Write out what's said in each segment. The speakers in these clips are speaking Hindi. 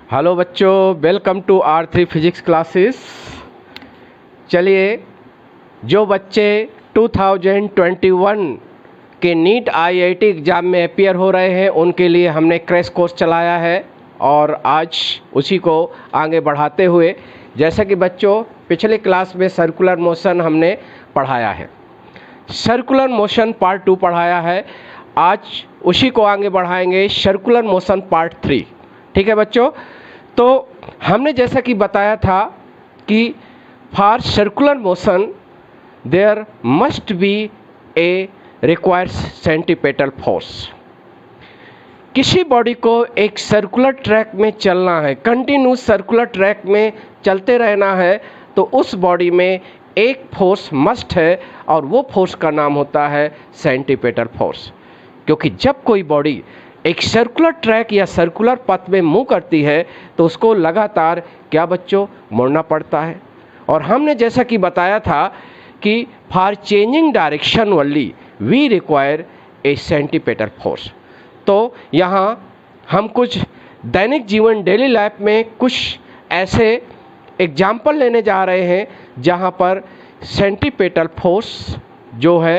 हेलो बच्चों, welcome to R3 physics classes. चलिए, जो बच्चे 2021 के नीट IIT एग्ज़ाम में अपियर हो रहे हैं उनके लिए हमने क्रैश कोर्स चलाया है और आज उसी को आगे बढ़ाते हुए, जैसे कि बच्चों पिछले क्लास में सर्कुलर मोशन हमने पढ़ाया है, सर्कुलर मोशन पार्ट 2 पढ़ाया है, आज उसी को आगे बढ़ाएंगे सर्कुलर मोशन पार्ट 3। ठीक है बच्चों, तो हमने जैसा कि बताया था कि for circular motion there must be a requires centripetal force. किसी बॉडी को एक सर्कुलर ट्रैक में चलना है, कंटिन्यूस सर्कुलर ट्रैक में चलते रहना है, तो उस बॉडी में एक फोर्स मस्ट है और वो फोर्स का नाम होता है सेंटीपेटल फोर्स। क्योंकि जब कोई बॉडी एक सर्कुलर ट्रैक या सर्कुलर पथ में मूव करती है तो उसको लगातार क्या बच्चों मुड़ना पड़ता है। और हमने जैसा कि बताया था कि for changing direction only we require a centripetal force. तो यहाँ हम कुछ दैनिक जीवन डेली लाइफ में कुछ ऐसे एग्जाम्पल लेने जा रहे हैं जहाँ पर सेंटीपेटल फोर्स जो है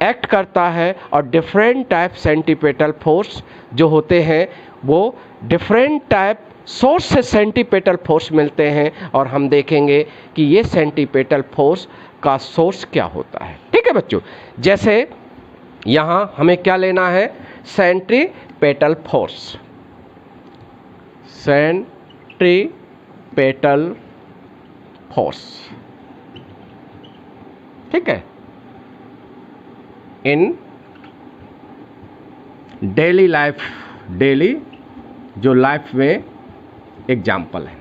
एक्ट करता है और डिफरेंट टाइप सेंटीपेटल फोर्स जो होते हैं वो डिफरेंट टाइप सोर्स से सेंटीपेटल फोर्स मिलते हैं और हम देखेंगे कि ये सेंटीपेटल फोर्स का सोर्स क्या होता है। ठीक है बच्चों, जैसे यहाँ हमें क्या लेना है, सेंटीपेटल फोर्स, सेंटीपेटल फोर्स। ठीक है, इन डेली लाइफ, डेली जो लाइफ में एग्जाम्पल है।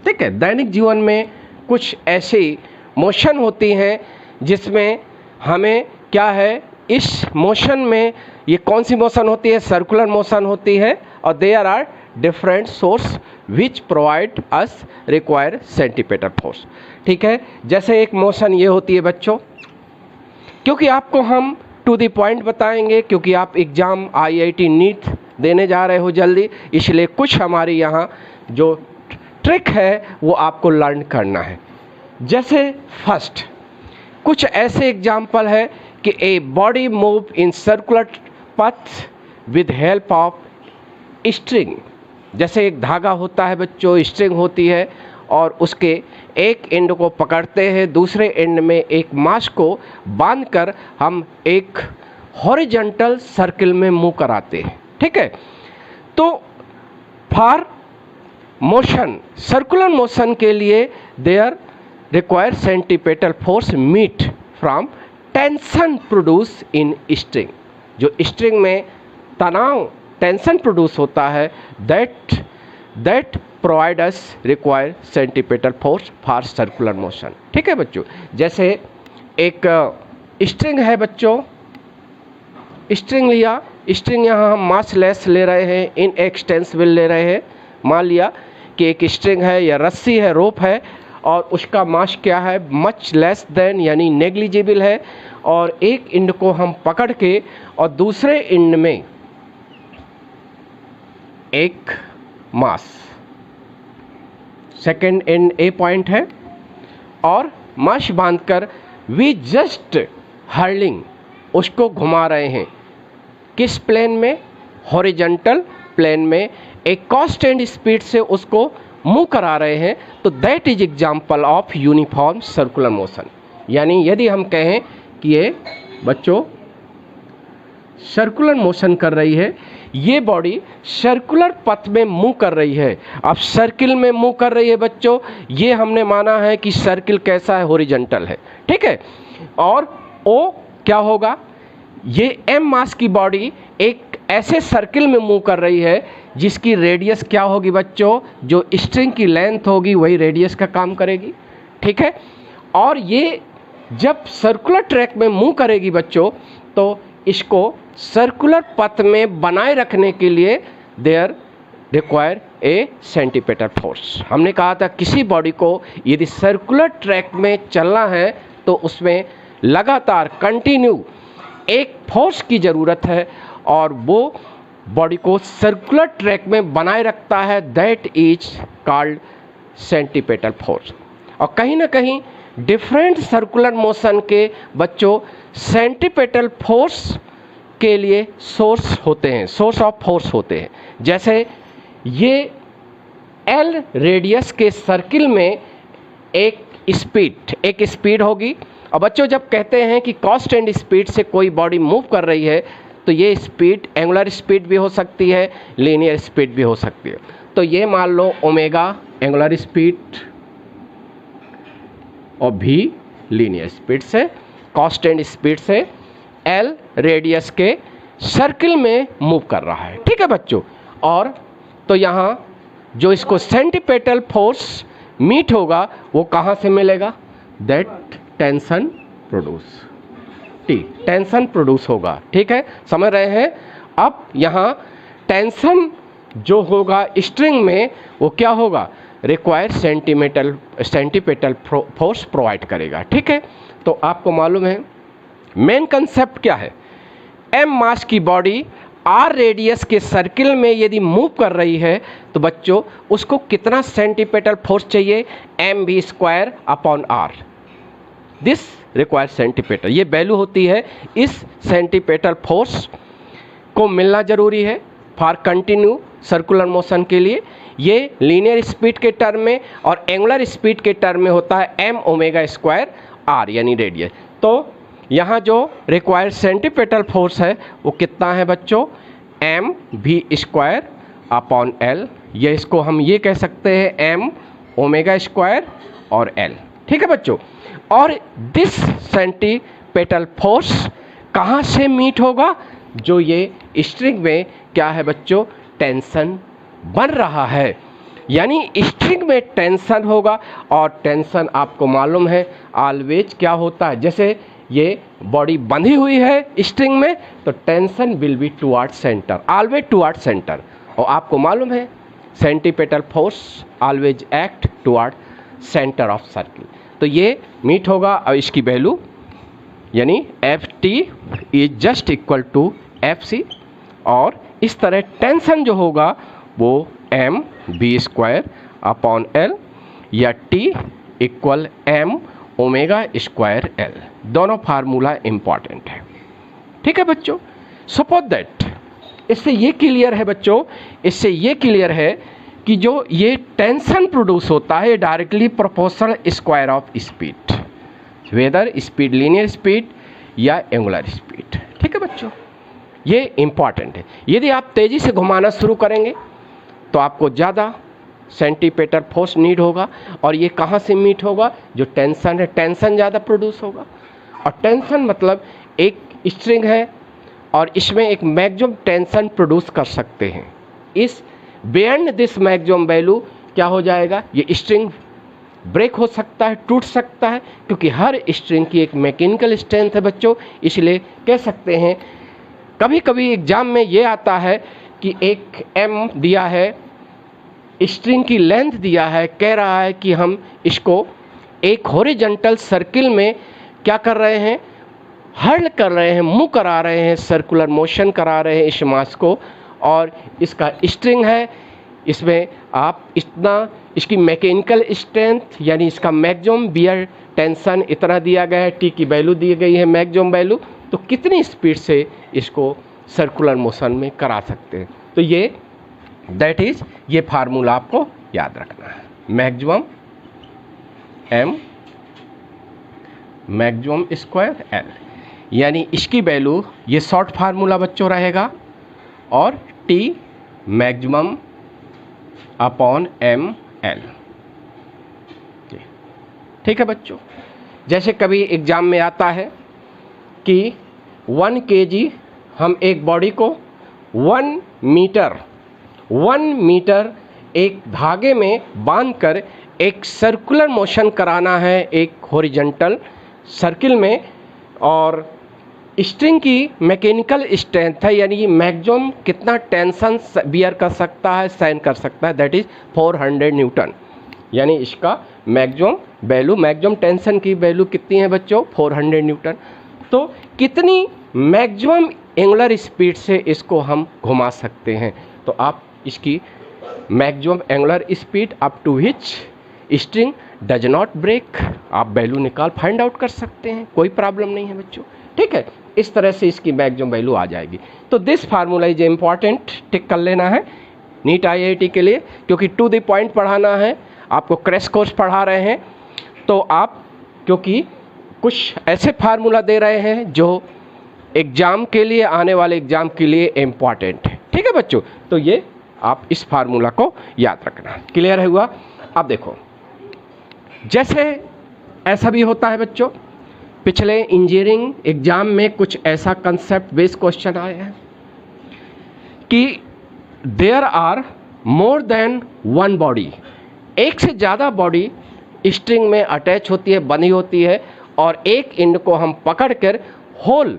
ठीक है, दैनिक जीवन में कुछ ऐसी मोशन होती हैं जिसमें हमें क्या है, इस मोशन में ये कौन सी मोशन होती है, सर्कुलर मोशन होती है और there are different source which provide us require centripetal force. ठीक है, जैसे एक मोशन ये होती है बच्चों, क्योंकि आपको हम टू द पॉइंट बताएंगे, क्योंकि आप एग्ज़ाम IIT नीट देने जा रहे हो जल्दी, इसलिए कुछ हमारी यहाँ जो ट्रिक है वो आपको लर्न करना है। जैसे फर्स्ट कुछ ऐसे एग्जाम्पल है कि a body move in circular पथ विद हेल्प ऑफ स्ट्रिंग। जैसे एक धागा होता है बच्चों, स्ट्रिंग होती है और उसके एक एंड को पकड़ते हैं, दूसरे एंड में एक मास को बांधकर हम एक हॉरिजॉन्टल सर्किल में मूव कराते हैं। ठीक है, तो फॉर मोशन, सर्कुलर मोशन के लिए there require centripetal force meet from tension produce in string. जो स्ट्रिंग में तनाव, टेंशन प्रोड्यूस होता है, that provide us require centripetal force for circular motion. ठीक है बच्चों, जैसे एक स्ट्रिंग है बच्चों, स्ट्रिंग लिया, स्ट्रिंग यहाँ हम मास लेस ले रहे हैं, इन एक्सटेंसिबल ले रहे हैं। मान लिया कि एक स्ट्रिंग है या रस्सी है, रोप है और उसका मास क्या है, मच लेस देन यानी नेग्लिजिबल है, और एक एंड को हम पकड़ के और दूसरे एंड में एक मास, सेकेंड एंड ए पॉइंट है और मास बांधकर वी जस्ट हर्लिंग उसको घुमा रहे हैं, किस प्लेन में, हॉरिजॉन्टल प्लेन में, एक कांस्टेंट स्पीड से उसको मूव करा रहे हैं। तो that is example of uniform circular motion. यानी यदि हम कहें कि ये बच्चों सर्कुलर मोशन कर रही है, ये बॉडी सर्कुलर पथ में मूव कर रही है। अब सर्किल में मूव कर रही है बच्चों, ये हमने माना है कि सर्किल कैसा है, हॉरिजॉन्टल है। ठीक है, और ओ क्या होगा, ये m मास की बॉडी एक ऐसे सर्किल में मूव कर रही है जिसकी रेडियस क्या होगी बच्चों, जो स्ट्रिंग की लेंथ होगी वही रेडियस का काम करेगी। ठीक है, और ये जब सर्कुलर ट्रैक में मूव करेगी बच्चों तो इसको सर्कुलर पथ में बनाए रखने के लिए there require a centripetal force. हमने कहा था किसी बॉडी को यदि सर्कुलर ट्रैक में चलना है तो उसमें लगातार कंटिन्यू एक फोर्स की ज़रूरत है और वो बॉडी को सर्कुलर ट्रैक में बनाए रखता है, दैट इज कॉल्ड सेंटीपेटल फोर्स। और कहीं ना कहीं डिफरेंट सर्कुलर मोशन के बच्चों सेंटीपेटल फोर्स के लिए सोर्स होते हैं, सोर्स ऑफ फोर्स होते हैं। जैसे ये एल रेडियस के सर्किल में एक स्पीड होगी। और बच्चों जब कहते हैं कि कांस्टेंट स्पीड से कोई बॉडी मूव कर रही है तो ये स्पीड एंगुलर स्पीड भी हो सकती है, लीनियर स्पीड भी हो सकती है। तो ये मान लो ओमेगा एंगुलर स्पीड और भी लीनियर स्पीड से, कांस्टेंट स्पीड से एल रेडियस के सर्किल में मूव कर रहा है, ठीक है बच्चों। और तो यहाँ जो इसको सेंटीपेटल फोर्स मीट होगा वो कहाँ से मिलेगा, that tension produce, tension produce होगा, ठीक है, समझ रहे हैं। अब यहाँ टेंशन जो होगा स्ट्रिंग में वो क्या होगा, रिक्वायर्ड सेंटीपेटल फोर्स प्रोवाइड करेगा, ठीक है। तो आपको मालूम है मेन कंसेप्ट क्या है, एम मास की बॉडी आर रेडियस के सर्किल में यदि मूव कर रही है तो बच्चों उसको कितना सेंटीपेटल फोर्स चाहिए, M V square upon R, this required centripetal, ये वैल्यू होती है। इस सेंटीपेटल फोर्स को मिलना जरूरी है फॉर कंटिन्यू सर्कुलर मोशन के लिए। ये लीनियर स्पीड के टर्म में और एंगुलर स्पीड के टर्म में होता है एम ओमेगा स्क्वायर आर यानी रेडियस। तो यहाँ जो रिक्वायर्ड सेंटीपेटल फोर्स है वो कितना है बच्चों, M V square upon L, ये इसको हम ये कह सकते हैं एम ओमेगा स्क्वायर और एल, ठीक है बच्चों। और दिस सेंटीपेटल फोर्स कहाँ से मीट होगा, जो ये स्ट्रिंग में क्या है बच्चों, टेंशन बन रहा है, यानी स्ट्रिंग में टेंशन होगा। और टेंशन आपको मालूम है ऑलवेज क्या होता है, जैसे ये बॉडी बंधी हुई है स्ट्रिंग में तो tension will be toward center, always toward center. और आपको मालूम है centripetal force always act toward center of circle. तो ये मीट होगा और इसकी वैल्यू यानी F T is just equal to F C. और इस तरह टेंशन जो होगा वो M B square upon L या T equal M omega square L, दोनों फार्मूला इंपॉर्टेंट है, ठीक है बच्चों। सपोज दैट, इससे ये क्लियर है बच्चों, इससे ये क्लियर है कि जो ये टेंशन प्रोड्यूस होता है directly proportional square of speed, whether speed linear speed या एंगुलर स्पीड, ठीक है बच्चों, ये इंपॉर्टेंट है। यदि आप तेज़ी से घुमाना शुरू करेंगे तो आपको ज़्यादा सेंटीपेटल फोर्स नीड होगा। और ये कहाँ से मीट होगा, जो टेंशन है, टेंशन ज़्यादा प्रोड्यूस होगा। और टेंशन मतलब एक स्ट्रिंग है और इसमें एक मैक्सिमम टेंशन प्रोड्यूस कर सकते हैं। इस बियॉन्ड दिस मैक्सिमम वैल्यू क्या हो जाएगा, ये स्ट्रिंग ब्रेक हो सकता है, टूट सकता है, क्योंकि हर स्ट्रिंग की एक मैकेनिकल स्ट्रेंथ है बच्चों। इसलिए कह सकते हैं कभी कभी एग्जाम में ये आता है कि एक एम दिया है, स्ट्रिंग की लेंथ दिया है, कह रहा है कि हम इसको एक हॉरिजॉन्टल सर्किल में क्या कर रहे हैं, हर्ल कर रहे हैं, मूव करा रहे हैं, सर्कुलर मोशन करा रहे हैं इस मास को। और इसका स्ट्रिंग है, इसमें आप इतना इसकी मैकेनिकल स्ट्रेंथ यानी इसका मैक्सिमम बियर टेंशन इतना दिया गया है, टी की वैल्यू दी गई है मैक्सिमम वैल्यू, तो कितनी स्पीड से इसको सर्कुलर मोशन में करा सकते हैं। तो ये दैट इज, ये फार्मूला आपको याद रखना है, maximum M maximum square L, यानी इसकी वैल्यू ये शॉर्ट फार्मूला बच्चों रहेगा, और T maximum upon M L, ठीक है बच्चों। जैसे कभी एग्जाम में आता है कि 1 kg हम एक बॉडी को 1 मीटर एक धागे में बांधकर एक सर्कुलर मोशन कराना है एक हॉरिजॉन्टल सर्किल में, और स्ट्रिंग की मैकेनिकल स्ट्रेंथ है यानी मैक्सिमम कितना टेंशन बियर कर सकता है, सहन कर सकता है, दैट इज 400 न्यूटन। यानी इसका मैक्सिमम वैल्यू, मैक्सिमम टेंशन की वैल्यू कितनी है बच्चों, 400 न्यूटन। तो कितनी मैक्सिमम एंगुलर स्पीड से इसको हम घुमा सकते हैं। तो आप इसकी maximum angular speed up to which string does not break, आप वैल्यू फाइंड आउट कर सकते हैं, कोई प्रॉब्लम नहीं है बच्चों। ठीक है, इस तरह से इसकी मैक्सिमम वैल्यू आ जाएगी। तो दिस फार्मूला इज इम्पॉर्टेंट, टिक कर लेना है नीट IIT के लिए, क्योंकि टू द पॉइंट पढ़ाना है, आपको क्रैश कोर्स पढ़ा रहे हैं। तो आप क्योंकि कुछ ऐसे फार्मूला दे रहे हैं जो एग्ज़ाम के लिए, आने वाले एग्ज़ाम के लिए इम्पॉर्टेंट है। ठीक है बच्चों, तो ये आप इस फार्मूला को याद रखना। क्लियर है हुआ? अब देखो, जैसे ऐसा भी होता है बच्चों, पिछले इंजीनियरिंग एग्जाम में कुछ ऐसा कंसेप्ट बेस्ड क्वेश्चन आया है कि there are more than one body, एक से ज़्यादा बॉडी स्ट्रिंग में अटैच होती है, बनी होती है, और एक एंड को हम पकड़कर होल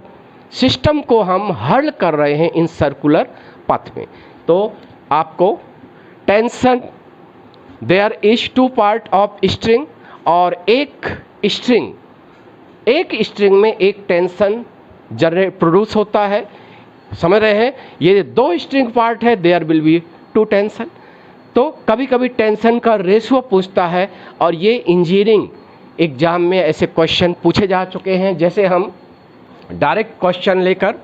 सिस्टम को हम हर्ल कर रहे हैं इन सर्कुलर पथ में। तो आपको tension, there is two part of string, और एक स्ट्रिंग में एक टेंशन प्रोड्यूस होता है, समझ रहे हैं? ये दो स्ट्रिंग पार्ट है, there will be two tension. तो कभी कभी टेंशन का रेशियो पूछता है, और ये इंजीनियरिंग एग्जाम में ऐसे क्वेश्चन पूछे जा चुके हैं। जैसे हम डायरेक्ट क्वेश्चन लेकर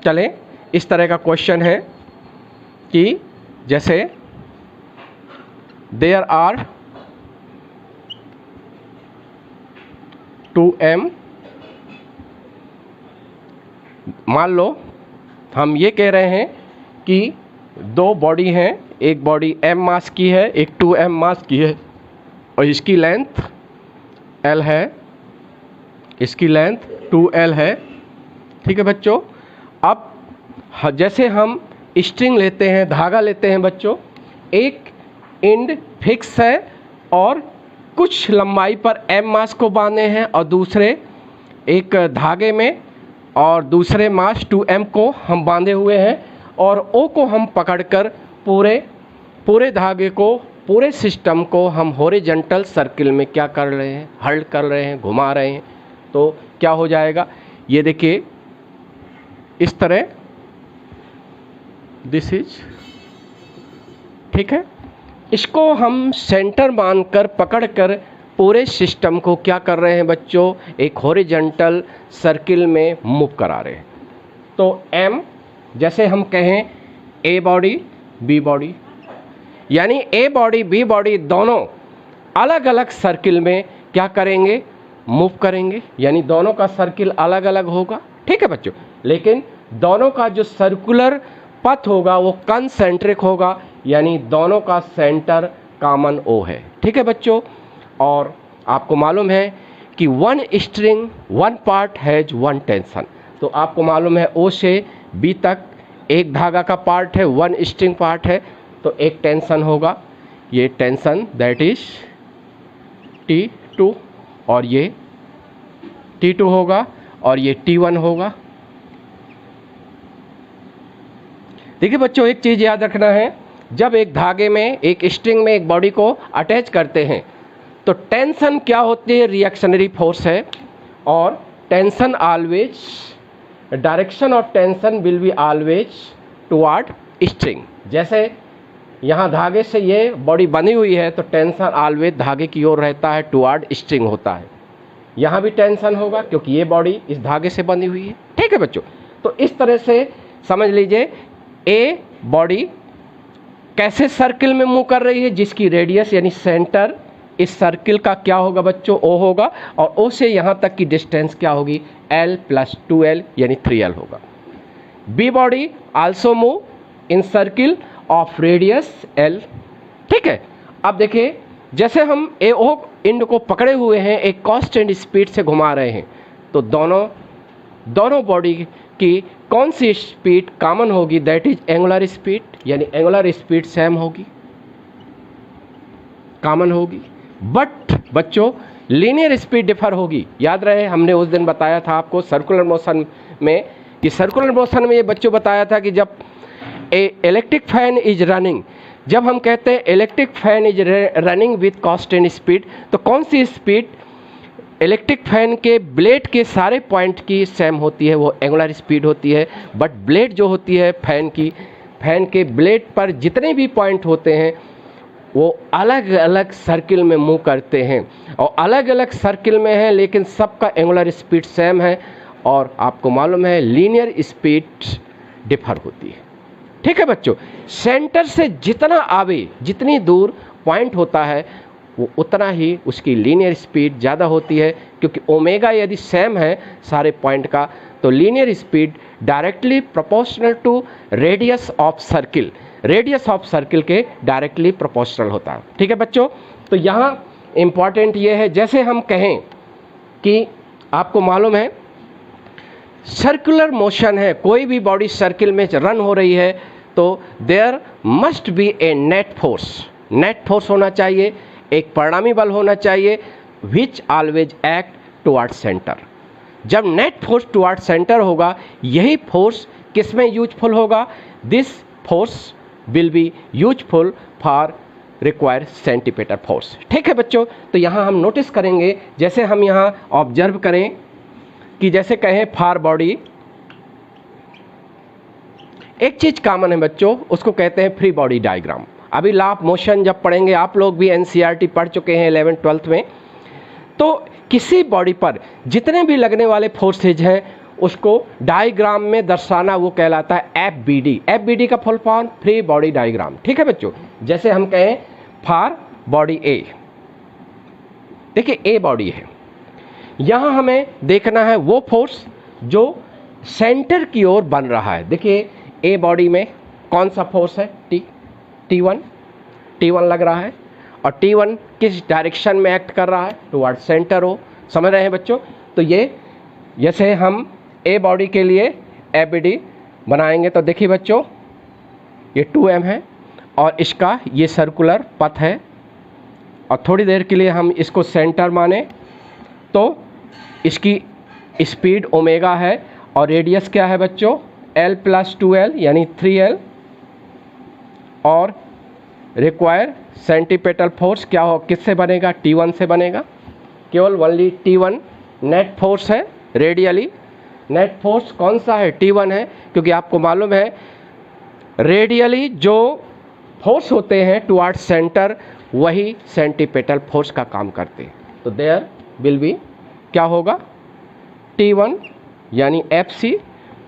चलें, इस तरह का क्वेश्चन है कि जैसे देयर आर 2m, मान लो हम ये कह रहे हैं कि दो बॉडी हैं, एक बॉडी m मास की है, एक 2m मास की है, और इसकी लेंथ l है, इसकी लेंथ 2l है। ठीक है बच्चों, अब जैसे हम स्ट्रिंग लेते हैं, धागा लेते हैं बच्चों, एक एंड फिक्स है और कुछ लंबाई पर m मास को बांधे हैं, और दूसरे एक धागे में और दूसरे मास 2m को हम बांधे हुए हैं, और O को हम पकड़कर पूरे धागे को, पूरे सिस्टम को हम हॉरिजॉन्टल सर्किल में क्या कर रहे हैं, हर्ल कर रहे हैं, घुमा रहे हैं। तो क्या हो जाएगा, ये देखिए इस तरह, दिस इज, ठीक है, इसको हम सेंटर मानकर पकड़कर पूरे सिस्टम को क्या कर रहे हैं बच्चों, एक हॉरिजॉन्टल सर्किल में मूव करा रहे हैं। तो M, जैसे हम कहें A बॉडी B बॉडी, यानी A बॉडी B बॉडी दोनों अलग अलग सर्किल में क्या करेंगे, मूव करेंगे, यानी दोनों का सर्किल अलग अलग होगा। ठीक है बच्चों, लेकिन दोनों का जो सर्कुलर पथ होगा वो कंसेंट्रिक होगा, यानी दोनों का सेंटर कॉमन O है। ठीक है बच्चों, और आपको मालूम है कि one string one part has one tension. तो आपको मालूम है O से B तक एक धागा का पार्ट है, वन स्ट्रिंग पार्ट है, तो एक टेंशन होगा, ये टेंशन दैट इज T2, और ये T2 होगा, और ये T1 होगा। देखिए बच्चों, एक चीज़ याद रखना है, जब एक धागे में, एक स्ट्रिंग में एक बॉडी को अटैच करते हैं तो टेंशन क्या होती है, रिएक्शनरी फोर्स है, और tension always, direction of tension will be always toward string. जैसे यहाँ धागे से ये बॉडी बनी हुई है तो टेंशन ऑलवेज धागे की ओर रहता है, टुवर्ड स्ट्रिंग होता है। यहाँ भी टेंशन होगा क्योंकि ये बॉडी इस धागे से बनी हुई है। ठीक है बच्चों, तो इस तरह से समझ लीजिए ए बॉडी कैसे सर्किल में मूव कर रही है, जिसकी रेडियस यानी सेंटर इस सर्किल का क्या होगा बच्चों, O होगा, और O से यहाँ तक की डिस्टेंस क्या होगी, L + 2L यानी 3L होगा। B body also move in circle of radius L। ठीक है, अब देखिए जैसे हम AO एंड को पकड़े हुए हैं, एक कांस्टेंट स्पीड से घुमा रहे हैं, तो दोनों बॉडी की कौन सी स्पीड कॉमन होगी, दैट इज एंगुलर स्पीड, यानी एंगुलर स्पीड सेम होगी, कॉमन होगी। बट बच्चों लीनियर स्पीड डिफर होगी। याद रहे हमने उस दिन बताया था आपको सर्कुलर मोशन में, कि सर्कुलर मोशन में ये बच्चों बताया था कि जब इलेक्ट्रिक फैन इज रनिंग, जब हम कहते हैं electric fan is running with constant speed, तो कौन सी स्पीड इलेक्ट्रिक फैन के ब्लेड के सारे पॉइंट की सेम होती है, वो एंगुलर स्पीड होती है, बट ब्लेड जो होती है फैन के ब्लेड पर जितने भी पॉइंट होते हैं वो अलग अलग सर्किल में मूव करते हैं और अलग अलग सर्किल में है, लेकिन सबका एंगुलर स्पीड सेम है और आपको मालूम है लीनियर स्पीड डिफर होती है। ठीक है बच्चों, सेंटर से जितना आगे जितनी दूर पॉइंट होता है वो उतना ही उसकी लीनियर स्पीड ज़्यादा होती है, क्योंकि ओमेगा यदि सेम है सारे पॉइंट का तो linear speed directly proportional to radius of circle, radius of circle के डायरेक्टली प्रोपोर्शनल होता है। ठीक है बच्चों, तो यहाँ इम्पॉर्टेंट ये है, जैसे हम कहें कि आपको मालूम है सर्कुलर मोशन है, कोई भी बॉडी सर्किल में रन हो रही है तो there must be a net force होना चाहिए, एक परिणामी बल होना चाहिए which always act toward centre. जब नेट फोर्स टुवर्ड सेंटर होगा, यही फोर्स किस में यूजफुल होगा? This force will be useful for require centimetre force. ठीक है बच्चों, तो यहाँ हम नोटिस करेंगे, जैसे हम यहाँ ऑब्जर्व करें कि जैसे कहें फॉर बॉडी, एक चीज कॉमन है बच्चों, उसको कहते हैं फ्री बॉडी डायग्राम। अभी लॉ ऑफ मोशन जब पढ़ेंगे, आप लोग भी एनसीईआरटी पढ़ चुके हैं 11th-12th में, तो किसी बॉडी पर जितने भी लगने वाले फोर्सेज हैं उसको डायग्राम में दर्शाना वो कहलाता है एफबीडी का full form free body diagram. ठीक है बच्चों, जैसे हम कहें फॉर बॉडी ए, देखिए ए बॉडी है, यहाँ हमें देखना है वो फोर्स जो सेंटर की ओर बन रहा है। देखिए ए बॉडी में कौन सा फोर्स है? T1 लग रहा है, और T1 किस डायरेक्शन में एक्ट कर रहा है? टुवर्ड सेंटर हो। समझ रहे हैं बच्चों? तो ये जैसे हम ए बॉडी के लिए एफबीडी बनाएंगे तो देखिए बच्चों ये 2m है और इसका ये सर्कुलर पथ है, और थोड़ी देर के लिए हम इसको सेंटर माने तो इसकी स्पीड ओमेगा है और रेडियस क्या है बच्चों? L + 2L यानी 3L, और रिक्वायर सेंटीपेटल फोर्स क्या हो, किससे बनेगा? T1 से बनेगा। केवल ओनली T1 नेट फोर्स है, रेडियली नेट फोर्स कौन सा है? T1 है, क्योंकि आपको मालूम है रेडियली जो फोर्स होते हैं टुवर्ड सेंटर वही सेंटीपेटल फोर्स का काम करते हैं। तो देयर विल बी क्या होगा? T1 यानी FC,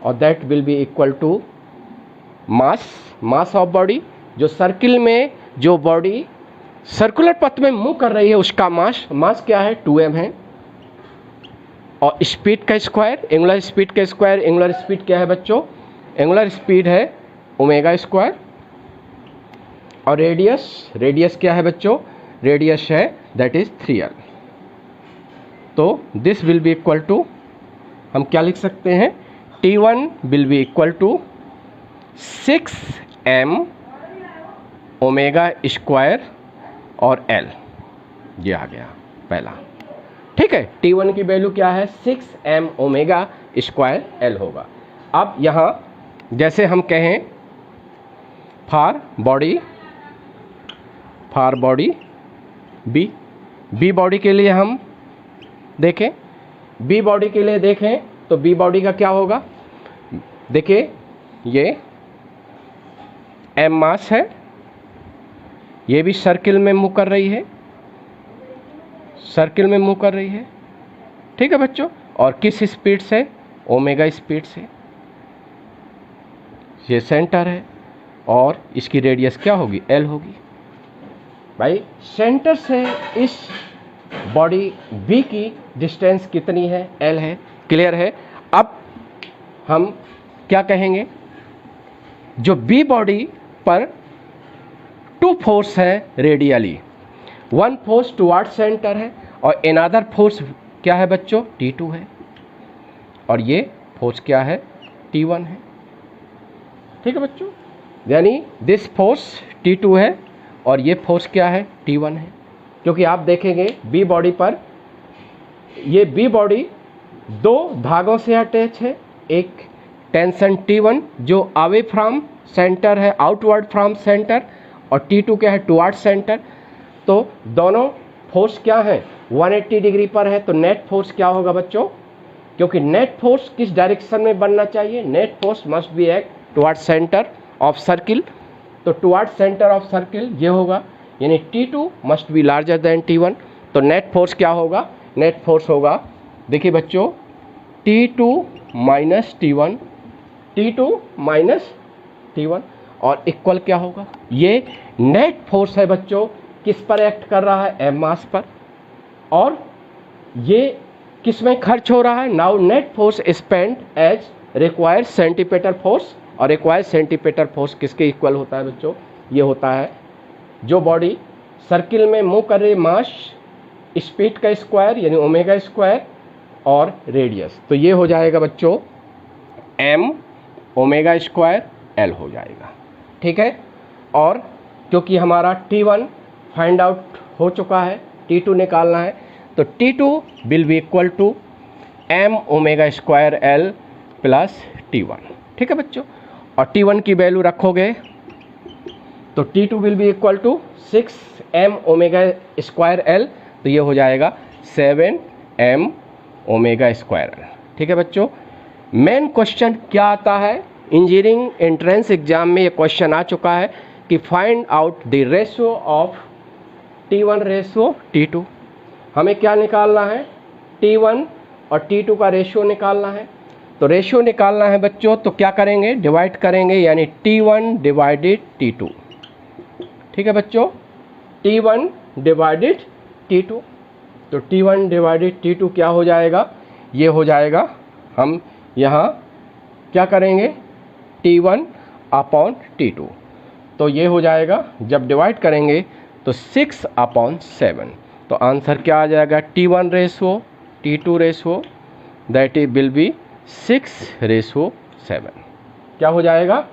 और that will be equal to mass of body, जो सर्किल में जो बॉडी सर्कुलर पथ में मूव कर रही है उसका मास क्या है? 2m है, और स्पीड का स्क्वायर, एंगुलर स्पीड का स्क्वायर, एंगुलर स्पीड क्या है बच्चों? एंगुलर स्पीड है ओमेगा स्क्वायर, और रेडियस क्या है बच्चों? रेडियस है दैट इज 3L। तो this will be equal to, हम क्या लिख सकते हैं? T1 will be equal to 6m omega square और L, ये आ गया पहला। ठीक है, T1 की वैल्यू क्या है? 6m ओमेगा स्क्वायर L होगा। अब यहाँ जैसे हम कहें फॉर बॉडी बी बॉडी के लिए हम देखें, बी बॉडी के लिए देखें तो बी बॉडी का क्या होगा? देखिए ये m मास है, ये भी सर्किल में मूव कर रही है, ठीक है बच्चों, और किस स्पीड से? ओमेगा स्पीड से। ये सेंटर है और इसकी रेडियस क्या होगी? L होगी। भाई सेंटर से इस बॉडी B की डिस्टेंस कितनी है? L है। क्लियर है? अब हम क्या कहेंगे? जो B बॉडी पर 2 फोर्स है रेडियली, 1 फोर्स टुवर्ड सेंटर है और अनदर फोर्स क्या है बच्चों? T2 है, और ये फोर्स क्या है? T1 है। ठीक है बच्चों, यानी दिस फोर्स T2 है और ये फोर्स क्या है? T1 है। क्योंकि आप देखेंगे B बॉडी पर, ये B बॉडी 2 धागों से अटैच है, एक टेंशन T1 जो अवे फ्रॉम सेंटर है, आउटवर्ड फ्रॉम सेंटर, और T2 क्या है? Toward centre. तो दोनों फोर्स क्या है? 180 डिग्री पर है, तो नेट फोर्स क्या होगा बच्चों? क्योंकि नेट फोर्स किस डायरेक्शन में बनना चाहिए? Net force must B act toward center of circle, तो टुवर्ड सेंटर ऑफ सर्किल ये होगा, यानी T2 must be larger than T1। तो नेट फोर्स क्या होगा? नेट फोर्स होगा, देखिए बच्चों, T2 minus T1, T2 minus T1, और इक्वल क्या होगा? ये नेट फोर्स है बच्चों, किस पर एक्ट कर रहा है? m मास पर, और ये किस में खर्च हो रहा है? Now net force spend as required centimetre force, और रिक्वायर्ड सेंटीमीटर फोर्स किसके इक्वल होता है बच्चों? ये होता है जो बॉडी सर्किल में मूव कर रही मास स्पीड का स्क्वायर यानी ओमेगा स्क्वायर और रेडियस, तो ये हो जाएगा बच्चों m ओमेगा स्क्वायर l हो जाएगा, ठीक है। और क्योंकि हमारा T1 फाइंड आउट हो चुका है, T2 निकालना है, तो T2 will be equal to m omega square l plus T1, ठीक है बच्चों। और T1 की वैल्यू रखोगे तो T2 will be equal to 6m omega square l, तो ये हो जाएगा 7m ओमेगा स्क्वायर l, ठीक है बच्चों। मेन क्वेश्चन क्या आता है? इंजीनियरिंग एंट्रेंस एग्जाम में ये क्वेश्चन आ चुका है कि find out the ratio of T1 ratio T2। हमें क्या निकालना है? T1 और T2 का रेशियो निकालना है। तो रेशियो निकालना है बच्चों, तो क्या करेंगे? डिवाइड करेंगे, यानी T1 डिवाइडेड T2, ठीक है बच्चों, T1 डिवाइडेड T2। तो T1 डिवाइडेड T2 क्या हो जाएगा? ये हो जाएगा, हम यहाँ क्या करेंगे? T1 अपॉन T2, तो ये हो जाएगा, जब डिवाइड करेंगे तो 6/7, तो आंसर क्या आ जाएगा? T1 ratio T2 ratio that is will be 6/7, क्या हो जाएगा?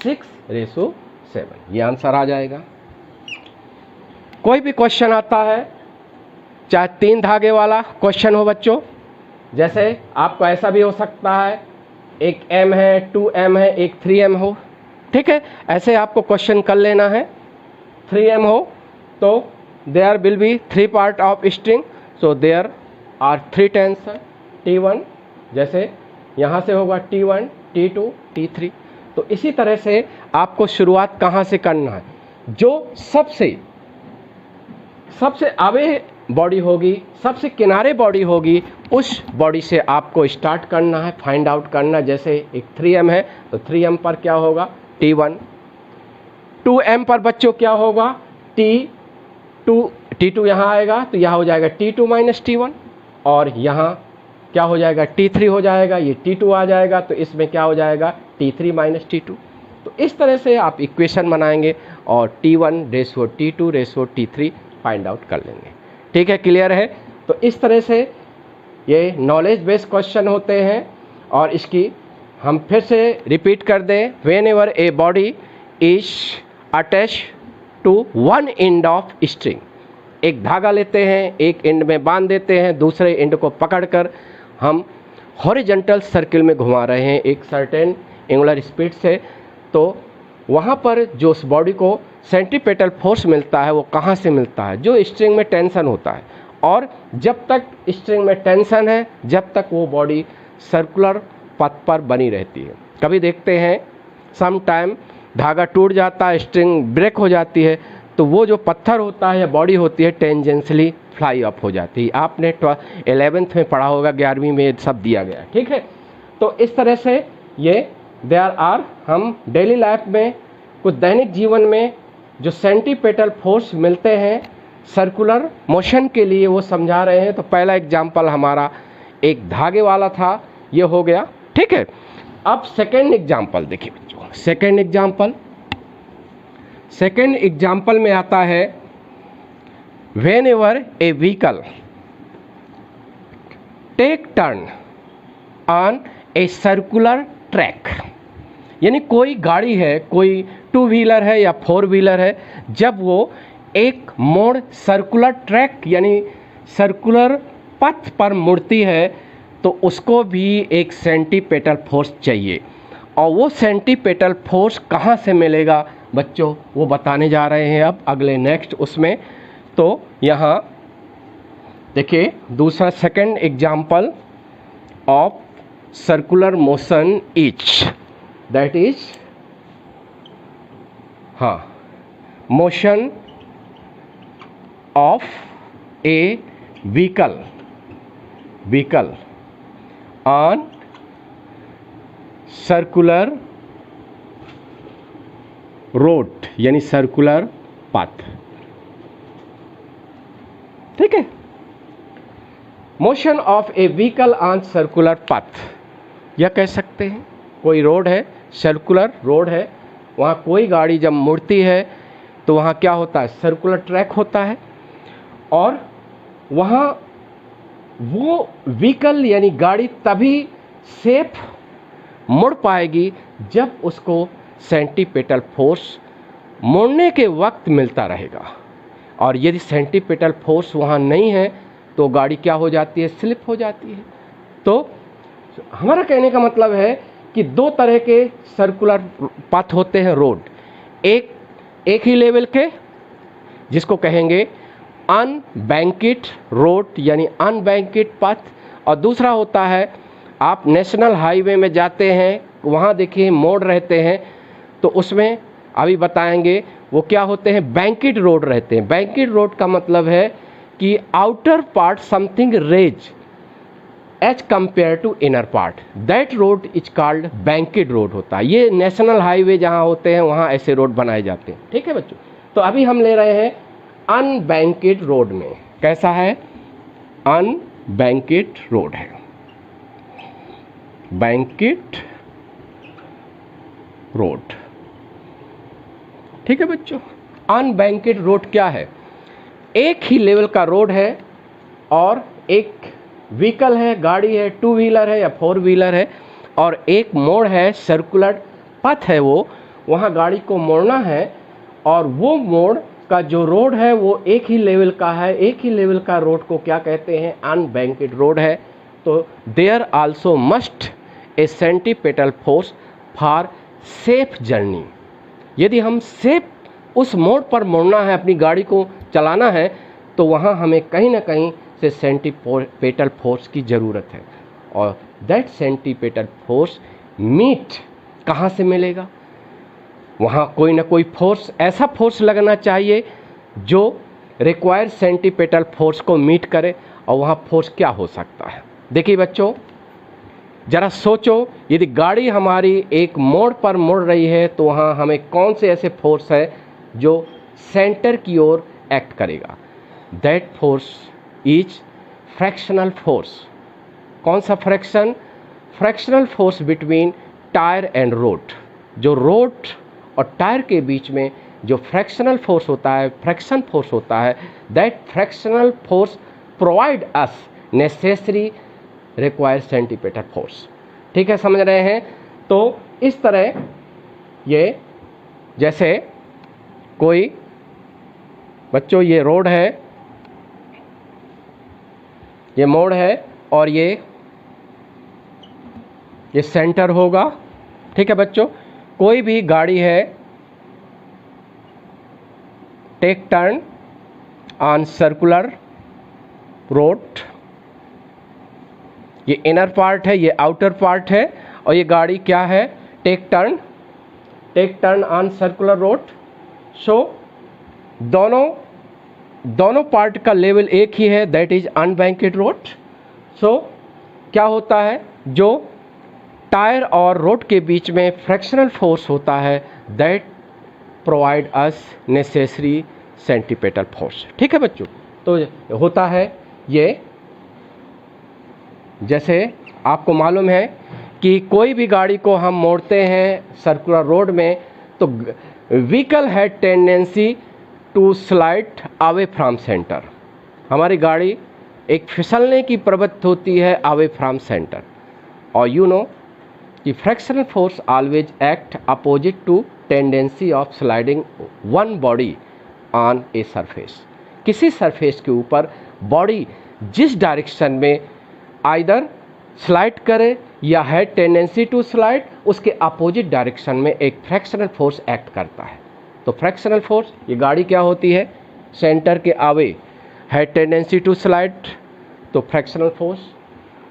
6/7, ये आंसर आ जाएगा। कोई भी क्वेश्चन आता है, चाहे 3 धागे वाला क्वेश्चन हो बच्चों, जैसे आपको ऐसा भी हो सकता है, एक m है, 2m है, एक 3m हो, ठीक है, ऐसे आपको क्वेश्चन कर लेना है। 3m हो तो there will be 3 part of string, so there are 3 tension T1, जैसे यहाँ से होगा T1, T2, T3। तो इसी तरह से आपको शुरुआत कहाँ से करना है? जो सबसे आगे बॉडी होगी, सबसे किनारे बॉडी होगी, उस बॉडी से आपको स्टार्ट करना है, फाइंड आउट करना। जैसे एक 3m है तो 3m पर क्या होगा? T1। 2m पर बच्चों क्या होगा? T2 यहाँ आएगा, तो यहाँ हो जाएगा T2 माइनस T1, और यहाँ क्या हो जाएगा? T3 हो जाएगा, ये T2 आ जाएगा, तो इसमें क्या हो जाएगा? T3 minus T2। तो इस तरह से आप इक्वेशन बनाएंगे और T1 ratio T2 ratio T3 find out कर लेंगे, ठीक है, क्लियर है। तो इस तरह से ये नॉलेज बेस्ड क्वेश्चन होते हैं। और इसकी हम फिर से रिपीट कर दें, whenever a body is attach to one end of string, एक धागा लेते हैं, एक एंड में बांध देते हैं, दूसरे एंड को पकड़कर हम हॉरिजॉन्टल सर्किल में घुमा रहे हैं एक सर्टेन एंगुलर स्पीड से, तो वहाँ पर जो उस बॉडी को सेंट्रीपेटल फोर्स मिलता है वो कहाँ से मिलता है? जो स्ट्रिंग में टेंशन होता है। और जब तक स्ट्रिंग में टेंशन है, जब तक वो बॉडी सर्कुलर पथ पर बनी रहती है। कभी देखते हैं सम टाइम धागा टूट जाता है, स्ट्रिंग ब्रेक हो जाती है, तो वो जो पत्थर होता है या बॉडी होती है टेंजेंशली फ्लाई अप हो जाती है। आपने 11th में पढ़ा होगा, 11वीं में सब दिया गया, ठीक है। तो इस तरह से ये देयर आर, हम डेली लाइफ में कुछ दैनिक जीवन में जो सेंटीपेटल फोर्स मिलते हैं सर्कुलर मोशन के लिए वो समझा रहे हैं। तो पहला एग्जाम्पल हमारा एक धागे वाला था, ये हो गया, ठीक है। अब सेकेंड एग्जाम्पल देखिए बच्चों, सेकेंड एग्जाम्पल में आता है whenever a vehicle take turn on a circular track, यानी कोई गाड़ी है, कोई 2 व्हीलर है या 4 व्हीलर है, जब वो एक मोड़ सर्कुलर ट्रैक यानी सर्कुलर पथ पर मुड़ती है तो उसको भी एक सेंटीपेटल फोर्स चाहिए। और वो सेंटीपेटल फोर्स कहाँ से मिलेगा बच्चों, वो बताने जा रहे हैं अब अगले नेक्स्ट उसमें। तो यहाँ देखिए दूसरा second example of circular motion is, that is motion of A vehicle on circular road, यानी सर्कुलर पाथ। ठीक है, motion of A vehicle on circular path, यह कह सकते हैं कोई रोड है, सर्कुलर रोड है, वहाँ कोई गाड़ी जब मुड़ती है तो वहाँ क्या होता है, सर्कुलर ट्रैक होता है, और वहाँ वो व्हीकल यानी गाड़ी तभी सेफ मुड़ पाएगी जब उसको सेंटीपिटल फोर्स मुड़ने के वक्त मिलता रहेगा। और यदि सेंटीपिटल फोर्स वहाँ नहीं है तो गाड़ी क्या हो जाती है, स्लिप हो जाती है। तो हमारा कहने का मतलब है कि दो तरह के सर्कुलर पाथ होते हैं रोड, एक ही लेवल के जिसको कहेंगे अनबैंकेड रोड यानी अनबैंकेड पाथ, और दूसरा होता है आप नेशनल हाईवे में जाते हैं, वहाँ देखिए मोड़ रहते हैं, तो उसमें अभी बताएंगे वो क्या होते हैं, बैंकेड रोड रहते हैं। बैंकेड रोड का मतलब है कि outer part something raise as compare to inner part, that road is called banked road होता है। ये नेशनल हाईवे जहाँ होते हैं वहाँ ऐसे रोड बनाए जाते हैं। ठीक है बच्चों, तो अभी हम ले रहे हैं अनबैंकेड रोड में। कैसा है, अनबैंकेड रोड है, बैंकेड रोड। ठीक है बच्चों, अनबैंकेड रोड क्या है, एक ही लेवल का रोड है और एक व्हीकल है, गाड़ी है, टू व्हीलर है या फोर व्हीलर है, और एक मोड़ है, सर्कुलर पथ है, वो वहाँ गाड़ी को मोड़ना है, और वो मोड़ का जो रोड है वो एक ही लेवल का है। एक ही लेवल का रोड को क्या कहते हैं, अनबैंकेड रोड है। तो there also must a centripetal force for safe journey. यदि हम सेफ उस मोड़ पर मुड़ना है, अपनी गाड़ी को चलाना है, तो वहाँ हमें कहीं ना कहीं से सेंटीपिटल फोर्स की ज़रूरत है, और दैट सेंटीपिटल फोर्स मीट कहाँ से मिलेगा, वहाँ कोई ना कोई फोर्स, ऐसा फोर्स लगना चाहिए जो रिक्वायर्ड सेंटीपिटल फोर्स को मीट करे। और वहाँ फोर्स क्या हो सकता है, देखिए बच्चों ज़रा सोचो, यदि गाड़ी हमारी एक मोड़ पर मुड़ रही है तो वहाँ हमें कौन से ऐसे फोर्स है जो सेंटर की ओर एक्ट करेगा, that force is fractional force. कौन सा fraction, fractional force between tyre and road. जो रोड और टायर के बीच में जो फ्रैक्शनल फोर्स होता है, फ्रैक्शन फोर्स होता है, that fractional force provide us necessary required centripetal force. ठीक है, समझ रहे हैं। तो इस तरह ये, जैसे कोई बच्चों ये रोड है, ये मोड़ है, और ये सेंटर होगा। ठीक है बच्चों, कोई भी गाड़ी है, take turn on circular road, ये इनर पार्ट है, ये आउटर पार्ट है, और ये गाड़ी क्या है, take turn on circular road. So दोनों पार्ट का लेवल एक ही है, that is unbanked road. So क्या होता है, जो टायर और रोड के बीच में फ्रैक्शनल फोर्स होता है, that provide us necessary centripetal force. ठीक है बच्चों, तो होता है ये, जैसे आपको मालूम है कि कोई भी गाड़ी को हम मोड़ते हैं सर्कुलर रोड में, तो vehicle had tendency to slide away from centre. हमारी गाड़ी एक फिसलने की प्रवृत्ति होती है अवे फ्रॉम सेंटर, और यू नो कि fractional force always act opposite to tendency of sliding one body on a surface. किसी सरफेस के ऊपर बॉडी जिस डायरेक्शन में आइदर स्लाइड करे या है टेंडेंसी टू स्लाइड, उसके अपोजिट डायरेक्शन में एक फ्रैक्शनल फोर्स एक्ट करता है। तो फ्रैक्शनल फोर्स, ये गाड़ी क्या होती है, सेंटर के अवे है टेंडेंसी टू स्लाइड तो fractional force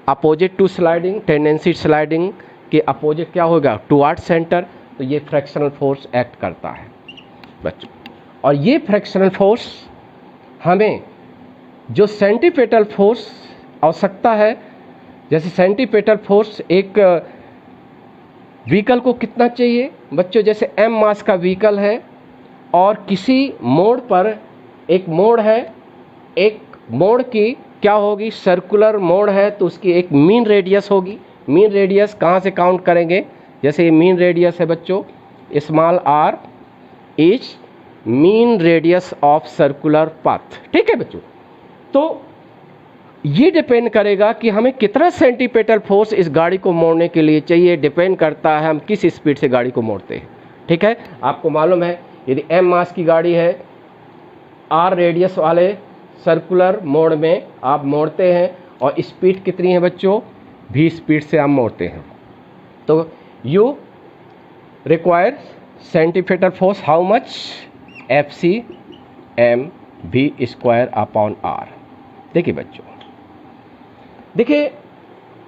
opposite to sliding, tendency sliding के अपोजिट क्या होगा, टुवर्ड सेंटर, तो ये फ्रैक्शनल फोर्स एक्ट करता है बच्चों। और ये फ्रैक्शनल फोर्स हमें जो सेंटीपिटल फोर्स आवश्यकता है, जैसे सेंटीपिटल फोर्स एक व्हीकल को कितना चाहिए बच्चों, जैसे m मास का व्हीकल है और किसी मोड़ पर एक मोड़ है, एक मोड़ की क्या होगी, सर्कुलर मोड़ है, तो उसकी एक मीन रेडियस होगी। मीन रेडियस कहाँ से काउंट करेंगे, जैसे ये मीन रेडियस है बच्चों, small r is mean radius of circular path, ठीक है बच्चों। तो ये डिपेंड करेगा कि हमें कितना सेंटीपिटल फोर्स इस गाड़ी को मोड़ने के लिए चाहिए, डिपेंड करता है हम किस स्पीड से गाड़ी को मोड़ते हैं, ठीक है। आपको मालूम है यदि m मास की गाड़ी है, r रेडियस वाले सर्कुलर मोड में आप मोड़ते हैं और स्पीड कितनी है बच्चों, v स्पीड से आप मोड़ते हैं, तो you require centripetal force how much, Fc m v square upon r। देखिए बच्चों, देखिए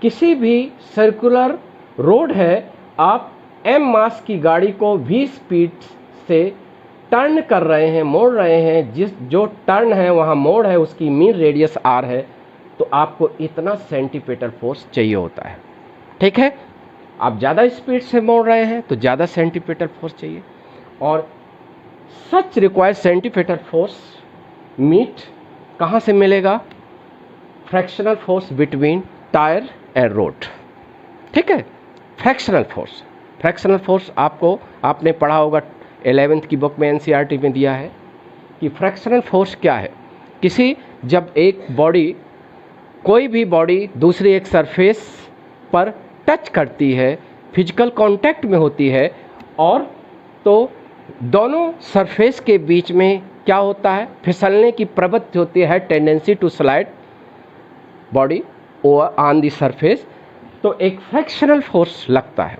किसी भी सर्कुलर रोड है, आप m मास की गाड़ी को v स्पीड से टर्न कर रहे हैं, मोड़ रहे हैं, जो टर्न है वहाँ मोड़ है, उसकी मीन रेडियस r है, तो आपको इतना सेंटीपिटल फोर्स चाहिए होता है, ठीक है। आप ज़्यादा स्पीड से मोड़ रहे हैं तो ज़्यादा सेंटीपिटल फोर्स चाहिए, और सच रिक्वायर्ड सेंटीपिटल फोर्स मीट कहाँ से मिलेगा, fractional force between tyre and road, ठीक है। फ्रैक्शनल फोर्स आपने पढ़ा होगा 11th की बुक में, NCERT में दिया है कि फ्रैक्शनल फोर्स क्या है। जब एक बॉडी, कोई भी बॉडी दूसरी एक सरफेस पर टच करती है, फिजिकल कांटेक्ट में होती है, और तो दोनों सरफेस के बीच में क्या होता है, फिसलने की प्रवृत्ति होती है, tendency to slide body over on the surface, तो एक फ्रैक्शनल फोर्स लगता है।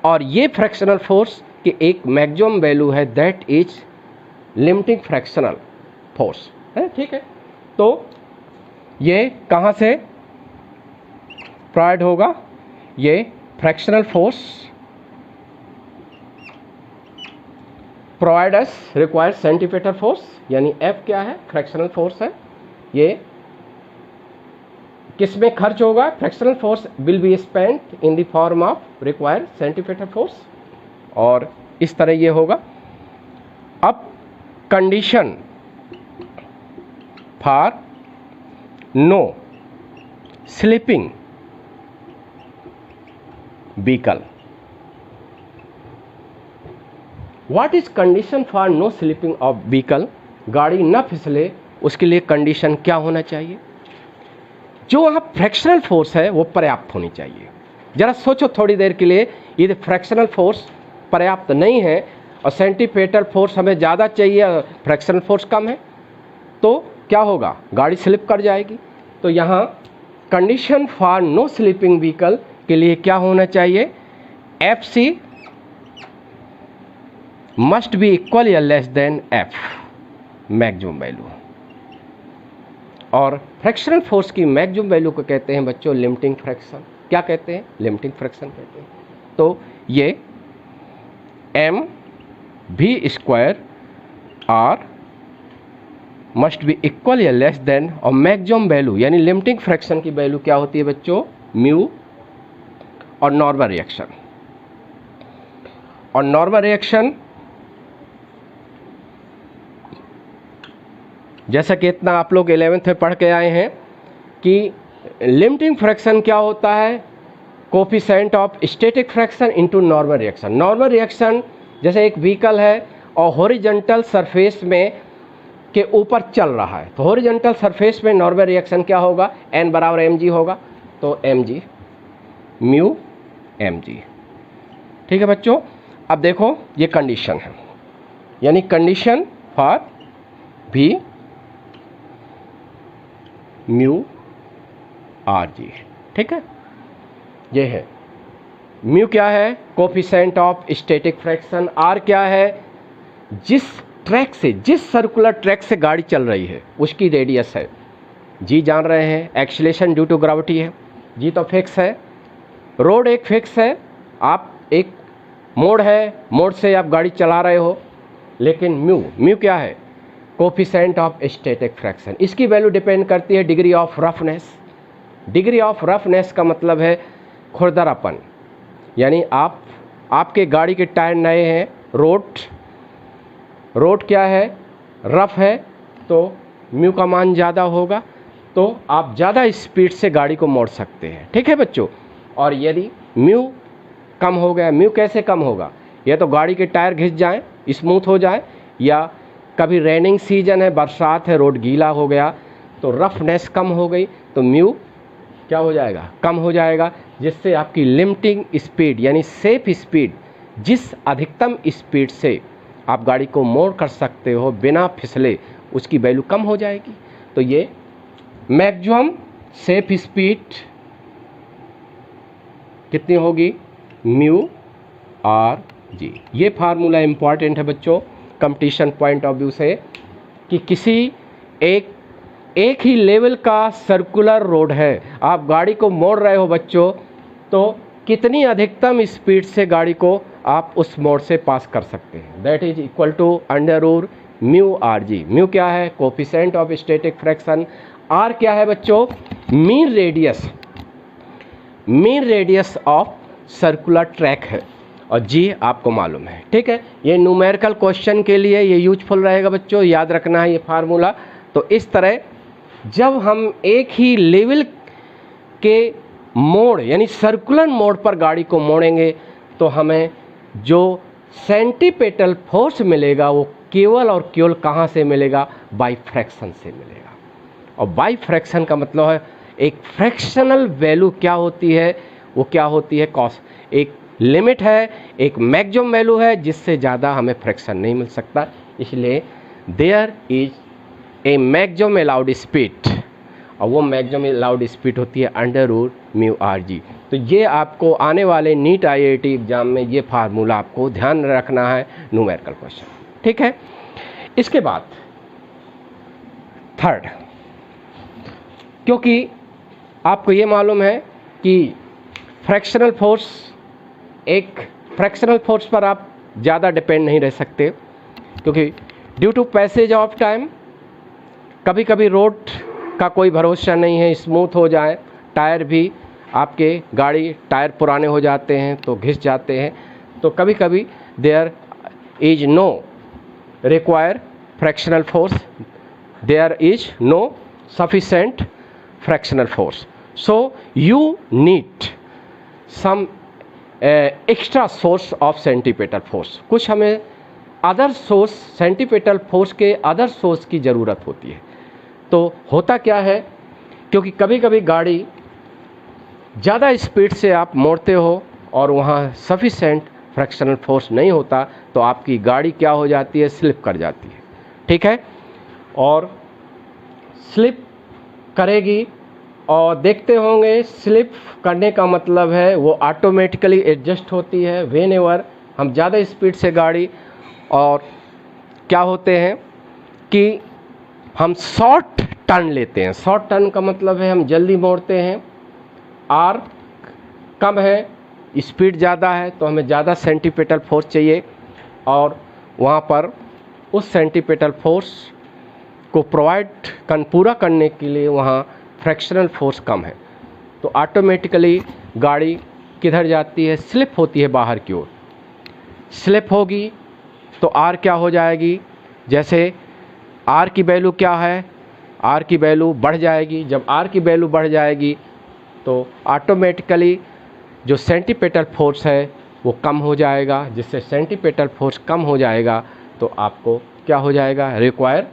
और ये फ्रैक्शनल फोर्स की एक मैक्सिमम वैल्यू है, that is limiting fractional force है, ठीक है। तो ये कहाँ से प्रोवाइड होगा, ये fractional force provide us required centripetal force, यानी F क्या है, फ्रैक्शनल फोर्स है। ये किस में खर्च होगा, fractional force will be spent in the form of required centripetal force, और इस तरह ये होगा। अब condition for no slipping vehicle, what is condition for no slipping of vehicle, गाड़ी न फिसले उसके लिए कंडीशन क्या होना चाहिए, जो वहाँ फ्रैक्शनल फोर्स है वो पर्याप्त होनी चाहिए। जरा सोचो थोड़ी देर के लिए, यदि फ्रैक्शनल फोर्स पर्याप्त नहीं है और सेंटीपिटल फोर्स हमें ज़्यादा चाहिए, फ्रैक्शनल फोर्स कम है, तो क्या होगा, गाड़ी स्लिप कर जाएगी। तो यहाँ condition for no slipping vehicle के लिए क्या होना चाहिए, Fc मस्ट बी इक्वल या less than F maximum value, और फ्रैक्शनल फोर्स की मैक्सिमम वैल्यू को कहते हैं बच्चों लिमिटिंग फ्रैक्शन। क्या कहते हैं, लिमिटिंग फ्रैक्शन कहते हैं। तो ये m v square r must be equal या लेस देन, और मैक्सिमम वैल्यू यानी लिमिटिंग फ्रैक्शन की वैल्यू क्या होती है बच्चों, म्यू, और नॉर्मल रिएक्शन। और नॉर्मल रिएक्शन जैसा कि इतना आप लोग 11th में पढ़ के आए हैं कि लिमिटिंग फ्रैक्शन क्या होता है, coefficient of static fraction into normal reaction. Normal reaction जैसे एक व्हीकल है और हॉरिजॉन्टल सरफेस में के ऊपर चल रहा है, तो हॉरिजॉन्टल सरफेस में नॉर्मल रिएक्शन क्या होगा, n बराबर mg होगा, तो mg म्यू mg, ठीक है बच्चों। अब देखो ये कंडीशन है, यानी condition for v mu rg, ठीक है। ये है म्यू क्या है, coefficient of static fraction, r क्या है, जिस ट्रैक से, जिस सर्कुलर ट्रैक से गाड़ी चल रही है उसकी रेडियस है, जी जान रहे हैं एक्सीलरेशन ड्यू टू ग्रेविटी है, जी तो फिक्स है। रोड एक फिक्स है, आप एक मोड़ है, मोड़ से आप गाड़ी चला रहे हो, लेकिन म्यू क्या है? Coefficient of static fraction. इसकी वैल्यू डिपेंड करती है degree of roughness. Degree of roughness का मतलब है खुरदरापन, यानी आपके गाड़ी के टायर नए हैं, रोड क्या है? रफ है, तो म्यू का मान ज़्यादा होगा, तो आप ज़्यादा स्पीड से गाड़ी को मोड़ सकते हैं। ठीक है बच्चों। और यदि म्यू कम हो गया, म्यू कैसे कम होगा? या तो गाड़ी के टायर घिस जाएं, स्मूथ हो जाए, या कभी रेनिंग सीजन है, बरसात है, रोड गीला हो गया तो रफनेस कम हो गई, तो म्यू क्या हो जाएगा? कम हो जाएगा, जिससे आपकी लिमिटिंग स्पीड यानी सेफ स्पीड, जिस अधिकतम स्पीड से आप गाड़ी को मोड़ कर सकते हो बिना फिसले, उसकी वैल्यू कम हो जाएगी। तो ये मैक्सिमम सेफ स्पीड कितनी होगी? म्यू आर जी। ये फार्मूला इम्पॉर्टेंट है बच्चों कंपटीशन पॉइंट ऑफ व्यू से, कि किसी एक ही लेवल का सर्कुलर रोड है, आप गाड़ी को मोड़ रहे हो बच्चों, तो कितनी अधिकतम स्पीड से गाड़ी को आप उस मोड़ से पास कर सकते हैं। That is equal to under root mu R G. म्यू क्या है? Coefficient of static fraction. R क्या है बच्चों? Mean radius of circular track है, और जी आपको मालूम है। ठीक है, ये न्यूमेरिकल क्वेश्चन के लिए ये यूजफुल रहेगा बच्चों, याद रखना है ये फार्मूला। तो इस तरह जब हम एक ही लेवल के मोड़ यानी सर्कुलर मोड़ पर गाड़ी को मोड़ेंगे, तो हमें जो सेंटीपेटल फोर्स मिलेगा वो केवल और केवल कहाँ से मिलेगा? बाई फ्रैक्शन से मिलेगा। और बाई फ्रैक्शन का मतलब है एक फ्रैक्शनल वैल्यू क्या होती है? वो क्या होती है? कॉस एक लिमिट है, एक मैक्सिमम वैल्यू है, जिससे ज़्यादा हमें फ्रैक्शन नहीं मिल सकता। इसलिए there is a maximum allowed speed, और वो मैक्सिमम अलाउड स्पीड होती है under root mu R G. तो ये आपको आने वाले नीट IIT एग्जाम में ये फार्मूला आपको ध्यान रखना है, न्यूमेरिकल क्वेश्चन। ठीक है, इसके बाद थर्ड, क्योंकि आपको ये मालूम है कि फ्रैक्शनल फोर्स पर आप ज़्यादा डिपेंड नहीं रह सकते, क्योंकि due to passage of time कभी कभी रोड का कोई भरोसा नहीं है, स्मूथ हो जाए, टायर भी आपके गाड़ी टायर पुराने हो जाते हैं तो घिस जाते हैं, तो कभी कभी there is no require frictional force, there is no sufficient frictional force, so you need some extra source of centripetal force. कुछ हमें अदर सोर्स, सेंटीपेटल फोर्स के अदर सोर्स की ज़रूरत होती है। तो होता क्या है, क्योंकि कभी कभी गाड़ी ज़्यादा स्पीड से आप मोड़ते हो और वहाँ सफिशेंट फ्रैक्शनल फोर्स नहीं होता, तो आपकी गाड़ी क्या हो जाती है? स्लिप कर जाती है। ठीक है, और स्लिप करेगी, और देखते होंगे स्लिप करने का मतलब है वो ऑटोमेटिकली एडजस्ट होती है व्हेन एवर हम ज़्यादा स्पीड से गाड़ी, और क्या होते हैं कि हम शॉर्ट टर्न लेते हैं। शॉर्ट टर्न का मतलब है हम जल्दी मोड़ते हैं, आर कम है, स्पीड ज़्यादा है, तो हमें ज़्यादा सेंटीपेटल फोर्स चाहिए, और वहाँ पर उस सेंटीपेटल फोर्स को पूरा करने के लिए वहाँ फ्रैक्शनल फोर्स कम है, तो ऑटोमेटिकली गाड़ी किधर जाती है? स्लिप होती है बाहर की ओर। स्लिप होगी तो आर क्या हो जाएगी? जैसे आर की वैल्यू क्या है? आर की वैल्यू बढ़ जाएगी। जब आर की वैल्यू बढ़ जाएगी तो ऑटोमेटिकली जो सेंटीपेटल फोर्स है वो कम हो जाएगा। जिससे सेंटीपेटल फोर्स कम हो जाएगा तो आपको क्या हो जाएगा? रिक्वायर,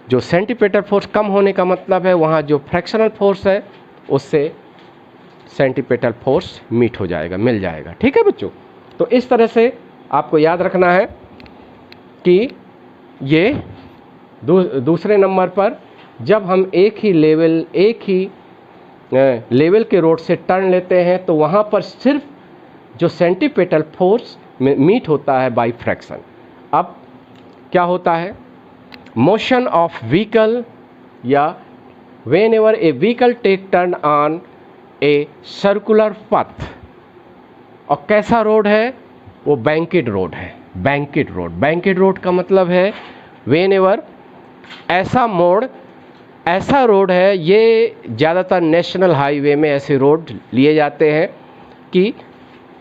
जो सेंटीपेटल फोर्स कम होने का मतलब है वहाँ जो फ्रैक्शनल फोर्स है उससे सेंटीपेटल फोर्स मीट हो जाएगा, मिल जाएगा। ठीक है बच्चों, तो इस तरह से आपको याद रखना है कि ये दूसरे नंबर पर जब हम एक ही लेवल के रोड से टर्न लेते हैं तो वहाँ पर सिर्फ जो सेंटीपेटल फोर्स मीट होता है बाय फ्रैक्शन। अब क्या होता है? मोशन ऑफ व्हीकल या whenever a vehicle take turn on a circular path. और कैसा रोड है वो? बैंकेड रोड है। बैंकेड रोड, बैंकेड रोड का मतलब है वेन एवर ऐसा मोड़, ऐसा रोड है। ये ज़्यादातर नेशनल हाईवे में ऐसे रोड लिए जाते हैं कि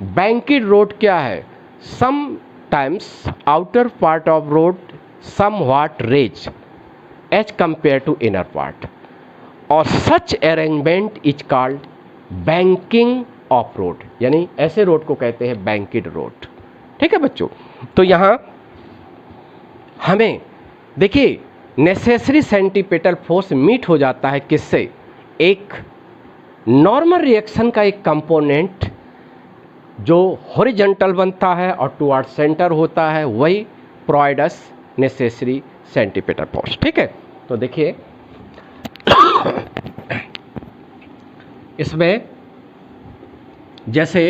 बैंकेड रोड क्या है? Some times outer part of road some what raise as compare to inner part, और such arrangement is called banking of road. यानी ऐसे रोड को कहते हैं बैंकेड रोड। ठीक है बच्चों, तो यहाँ हमें देखिए नेसेसरी सेंटीपिटल फोर्स मीट हो जाता है किससे? एक नॉर्मल रिएक्शन का एक कंपोनेंट जो हॉरिजॉन्टल बनता है और टुवर्ड सेंटर होता है, वही प्रोवाइड्स नेसेसरी सेंटीपिटल फोर्स। ठीक है, तो देखिए इसमें जैसे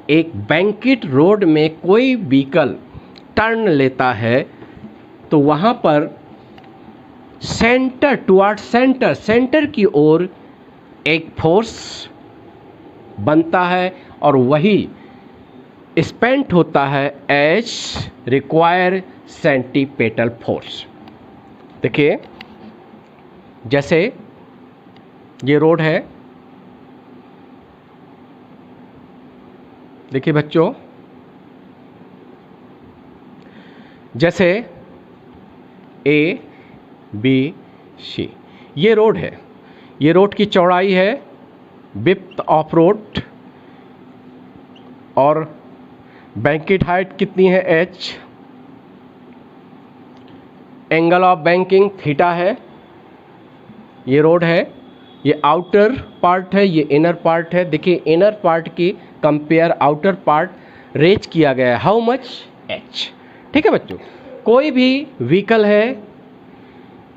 एक बैंकेड रोड में कोई व्हीकल टर्न लेता है तो वहाँ पर सेंटर टुवर्ड सेंटर, सेंटर की ओर एक फोर्स बनता है और वही स्पेंट होता है एज रिक्वायर सेंटीपिटल फोर्स। देखिए जैसे ये रोड है, देखिए बच्चों जैसे ए बी सी ये रोड है, ये रोड की चौड़ाई है विड्थ ऑफ रोड, और बैंकेड हाइट कितनी है? H. Angle of banking theta है। ये रोड है, ये आउटर पार्ट है, ये इनर पार्ट है। देखिए इनर पार्ट की कंपेयर आउटर पार्ट रेज किया गया है, हाउ मच? एच। ठीक है बच्चों, कोई भी व्हीकल है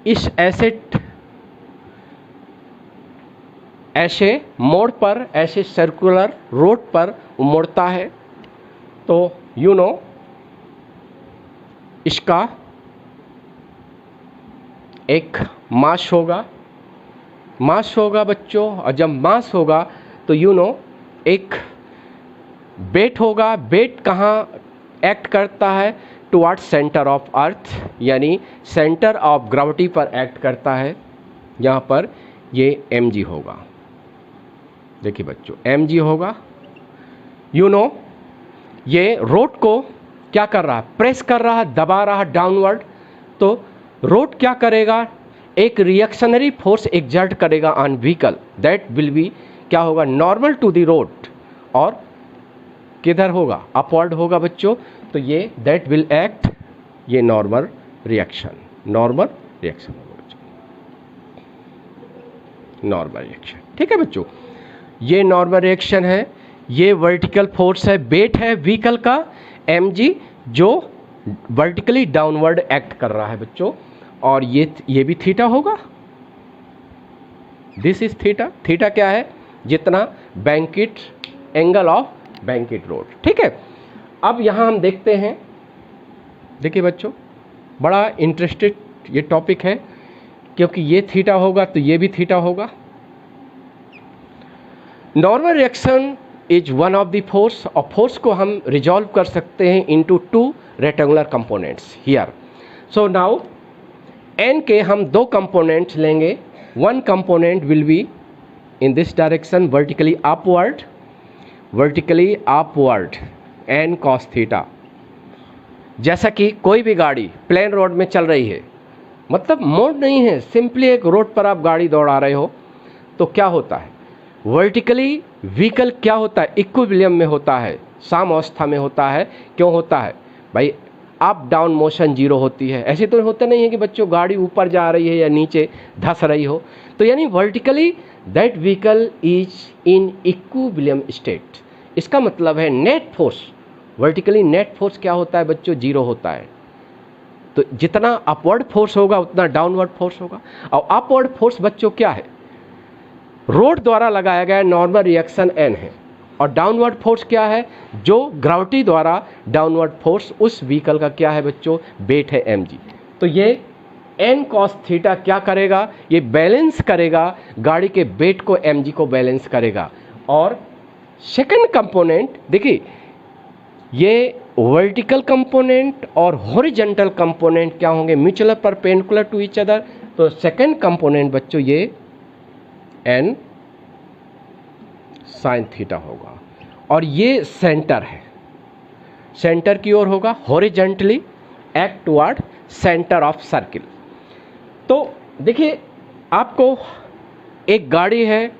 इस ऐसे मोड़ पर, ऐसे सर्कुलर रोड पर मुड़ता है, तो यू नो इसका एक मास होगा, मास होगा बच्चों। और जब मास होगा तो यू नो एक वेट होगा। वेट कहाँ एक्ट करता है? टुवर्ड्स सेंटर ऑफ अर्थ, यानी सेंटर ऑफ ग्रेविटी पर एक्ट करता है। यहाँ पर ये mg होगा। देखिए बच्चों mg होगा। यू नो ये रोड को क्या कर रहा है? प्रेस कर रहा है, दबा रहा है डाउनवर्ड। तो रोड क्या करेगा? एक रिएक्शनरी फोर्स एग्जर्ट करेगा on vehicle, that will B क्या होगा? नॉर्मल टू द रोड, और किधर होगा? अपवर्ड होगा बच्चों। तो ये दैट विल एक्ट, ये नॉर्मल रिएक्शन, नॉर्मल रिएक्शन होगा बच्चों, नॉर्मल रिएक्शन। ठीक है बच्चों, ये नॉर्मल रिएक्शन है। ये वर्टिकल फोर्स है, वेट है व्हीकल का mg, जो वर्टिकली डाउनवर्ड एक्ट कर रहा है बच्चों। और ये भी थीटा होगा, दिस इज थीटा। थीटा क्या है? जितना बैंकेड एंगल ऑफ बैंकेड रोड। ठीक है, अब यहाँ हम देखते हैं, देखिए बच्चों बड़ा इंटरेस्टेड ये टॉपिक है, क्योंकि ये थीटा होगा तो ये भी थीटा होगा। Normal reaction is one of the force, और फोर्स को हम रिजॉल्व कर सकते हैं into two rectangular components here. So now n के हम दो कंपोनेंट्स लेंगे। One component will be in this direction vertically upward, vertically upward n cos theta. जैसा कि कोई भी गाड़ी प्लेन रोड में चल रही है, मतलब मोड नहीं है, सिंपली एक रोड पर आप गाड़ी दौड़ा रहे हो, तो क्या होता है? वर्टिकली व्हीकल क्या होता है? इक्विलिब्रियम में होता है, साम्यावस्था में होता है। क्यों होता है भाई? अप डाउन मोशन जीरो होती है। ऐसे तो होता नहीं है कि बच्चों गाड़ी ऊपर जा रही है या नीचे धंस रही हो। तो यानी vertically that vehicle is in equilibrium state. इसका मतलब है net force, vertically net force क्या होता है बच्चों? जीरो होता है। तो जितना अपवर्ड फोर्स होगा उतना डाउनवर्ड फोर्स होगा। और अपवर्ड फोर्स बच्चों क्या है? रोड द्वारा लगाया गया नॉर्मल रिएक्शन n है, और डाउनवर्ड फोर्स क्या है? जो ग्रेविटी द्वारा डाउनवर्ड फोर्स उस व्हीकल का क्या है बच्चों? वेट है mg। तो ये एन कॉस थीटा क्या करेगा, ये बैलेंस करेगा गाड़ी के वेट को, mg को बैलेंस करेगा। और सेकंड कंपोनेंट देखिए, ये वर्टिकल कंपोनेंट और हॉरिजॉन्टल कंपोनेंट क्या होंगे, mutual perpendicular to each other. तो सेकंड कंपोनेंट बच्चों ये एन साइन थीटा होगा, और ये सेंटर है, सेंटर की ओर होगा, horizontally act toward center of circle. तो देखिए, आपको एक गाड़ी है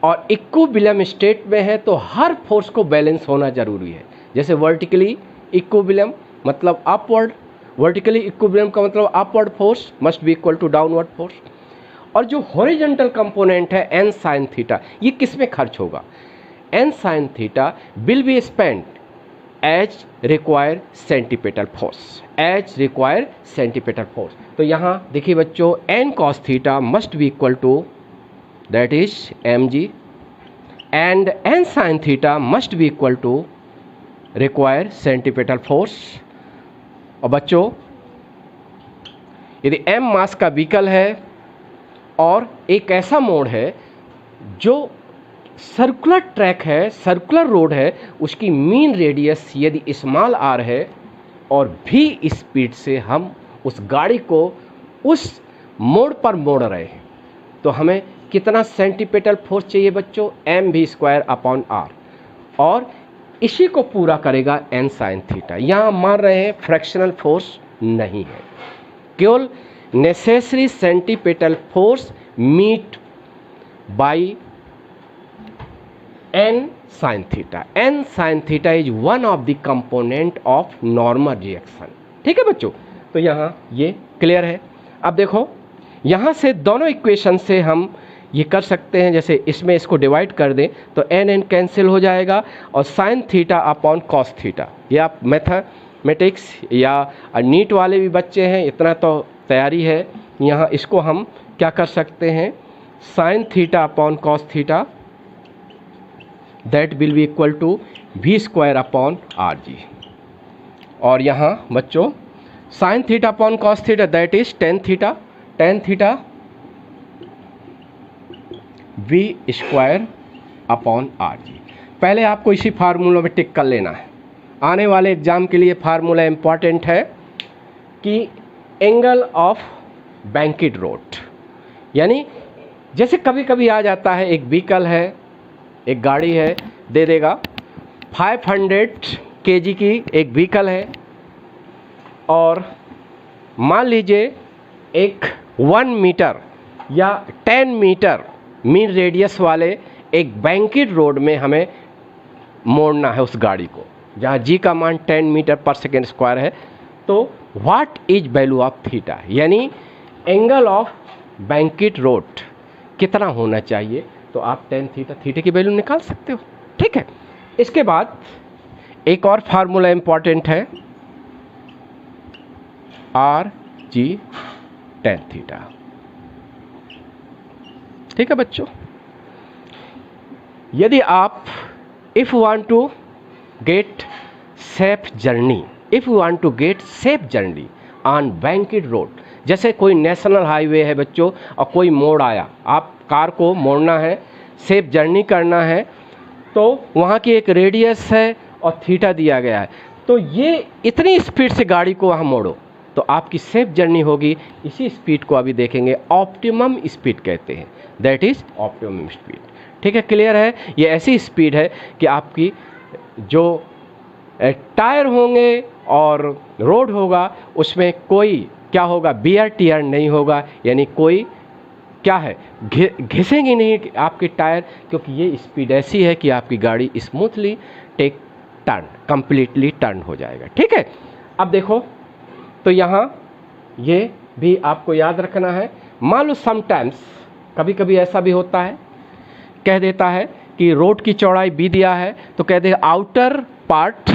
और इक्विलिब्रियम स्टेट में है, तो हर फोर्स को बैलेंस होना जरूरी है। जैसे वर्टिकली इक्विलिब्रियम मतलब अपवर्ड, वर्टिकली इक्विलिब्रियम का मतलब upward force must be equal to downward force. और जो हॉरिजॉन्टल कंपोनेंट है एन साइन थीटा, ये किस में खर्च होगा, N sine theta will be spend as require centripetal force, as require centripetal force. तो यहाँ देखिए बच्चों, N cos theta must be equal to that is mg and N sine theta must be equal to require centripetal force. और बच्चों, यदि m मास का व्हीकल है और एक ऐसा मोड है जो सर्कुलर ट्रैक है, सर्कुलर रोड है, उसकी मीन रेडियस यदि स्मॉल r है और भी स्पीड से हम उस गाड़ी को उस मोड़ पर मोड़ रहे हैं, तो हमें कितना सेंटीपिटल फोर्स चाहिए बच्चों, mv²/r। और इसी को पूरा करेगा एन साइन थीटा। यहाँ मान रहे हैं फ्रैक्शनल फोर्स नहीं है, केवल necessary centripetal force meet by N sine theta. N sine theta is one of the component of normal reaction. ठीक है बच्चों, तो यहाँ ये क्लियर है। अब देखो, यहाँ से दोनों इक्वेशन से हम ये कर सकते हैं, जैसे इसमें इसको डिवाइड कर दें तो एन एन कैंसिल हो जाएगा और sign theta upon cos theta. ये आप मैथमेटिक्स या नीट वाले भी बच्चे हैं, इतना तो तैयारी है, यहाँ इसको हम क्या कर सकते हैं, sine theta upon cos theta that will be equal to v²/rg। और यहाँ बच्चों sine theta upon cos theta that is tan theta, tan theta v²/rg। पहले आपको इसी फार्मूला में टिक कर लेना है। आने वाले एग्जाम के लिए फार्मूला इंपॉर्टेंट है कि एंगल ऑफ बैंकिड रोड, यानी जैसे कभी कभी आ जाता है, एक व्हीकल है, एक गाड़ी है, दे देगा 500 kg की एक व्हीकल है, और मान लीजिए एक 1 मीटर या 10 मीटर मीन रेडियस वाले एक बैंकिड रोड में हमें मोड़ना है उस गाड़ी को, जहाँ g का मान 10 मीटर पर सेकेंड स्क्वायर है। तो what is value of theta, यानी एंगल ऑफ बैंकिड रोड कितना होना चाहिए, तो आप 10 थीटा, थीटा की वैल्यू निकाल सकते हो। ठीक है, इसके बाद एक और फार्मूला इंपॉर्टेंट है, rg tan थीटा। ठीक है बच्चों, यदि आप if you want to get safe journey, if you want to get safe journey on banked road, जैसे कोई नेशनल हाईवे है बच्चों और कोई मोड़ आया, आप कार को मोड़ना है, सेफ जर्नी करना है, तो वहाँ की एक रेडियस है और थीटा दिया गया है, तो ये इतनी स्पीड से गाड़ी को वहाँ मोड़ो तो आपकी सेफ जर्नी होगी। इसी स्पीड को अभी देखेंगे ऑप्टिमम स्पीड कहते हैं, दैट इज ऑप्टिमम स्पीड। ठीक है, क्लियर है। ये ऐसी स्पीड है कि आपकी जो टायर होंगे और रोड होगा उसमें कोई क्या होगा, बियर टियर नहीं होगा, यानी कोई क्या है, घिसेंगी नहीं आपके टायर, क्योंकि ये स्पीड ऐसी है कि आपकी गाड़ी smoothly take turn, completely turn हो जाएगा। ठीक है, अब देखो, तो यहाँ ये भी आपको याद रखना है। मान लो समटाइम्स, कभी कभी ऐसा भी होता है, कह देता है कि रोड की चौड़ाई b दिया है, तो कह दे आउटर पार्ट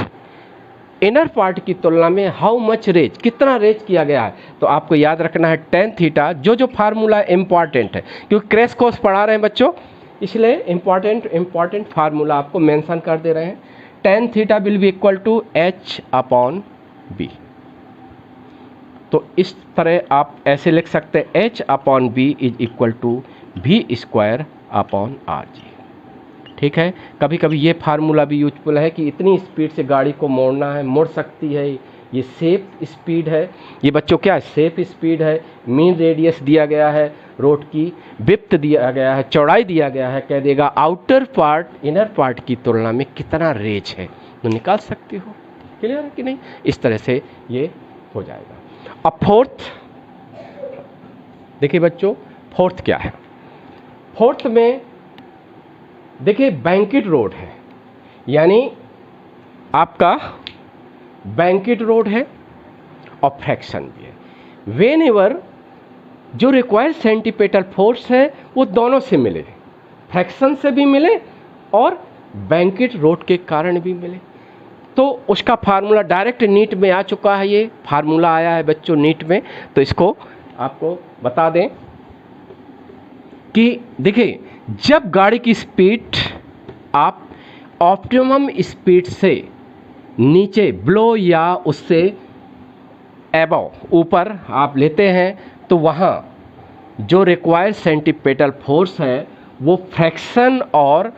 इनर पार्ट की तुलना में हाउ मच रेज, कितना रेज किया गया है, तो आपको याद रखना है tan थीटा। जो फार्मूला इंपॉर्टेंट है, क्योंकि क्रैश कोर्स पढ़ा रहे हैं बच्चों, इसलिए इंपॉर्टेंट फार्मूला आपको मेंशन कर दे रहे हैं। tan theta will be equal to h/b। तो इस तरह आप ऐसे लिख सकते हैं H/B is equal to V²/RG। ठीक है, कभी कभी ये फार्मूला भी यूजफुल है कि इतनी स्पीड से गाड़ी को मोड़ना है, मोड़ सकती है, ये सेफ स्पीड है। ये बच्चों क्या है, सेफ स्पीड है। मीन रेडियस दिया गया है, रोड की विड्थ दिया गया है, चौड़ाई दिया गया है, कह देगा आउटर पार्ट इनर पार्ट की तुलना में कितना रेंज है, तो निकाल सकते हो। क्लियर है कि नहीं? इस तरह से ये हो जाएगा। अब फोर्थ देखिए बच्चों, फोर्थ क्या है? फोर्थ में देखिए बैंकेट रोड है, यानी आपका बैंकेट रोड है और फ्रैक्शन भी है। वेन एवर जो रिक्वायर्ड सेंटीपेटल फोर्स है वो दोनों से मिले, फ्रैक्शन से भी मिले और बैंकेट रोड के कारण भी मिले, तो उसका फार्मूला डायरेक्ट नीट में आ चुका है। ये फार्मूला आया है बच्चों नीट में, तो इसको आपको बता दें कि देखिए जब गाड़ी की स्पीड आप ऑप्टिमम स्पीड से नीचे बिलो या उससे एबव ऊपर आप लेते हैं, तो वहाँ जो रिक्वायर्ड सेंटीपेटल फोर्स है वो फ्रैक्शन और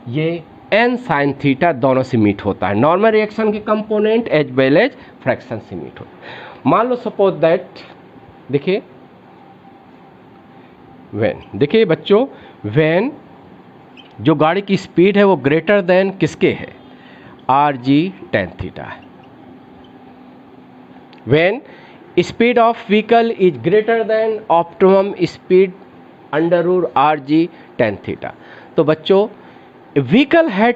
ये n sin थीटा दोनों से मीट होता है। नॉर्मल रिएक्शन के component as well as fraction से मीट होता है। मान लो सपोज दैट देखिए व्हेन, देखिए बच्चों व्हेन जो गाड़ी की स्पीड है वो ग्रेटर देन किसके है, RG tan थीटा है। When speed of vehicle is greater than optimum speed under root RG tan theta. तो बच्चों vehicle had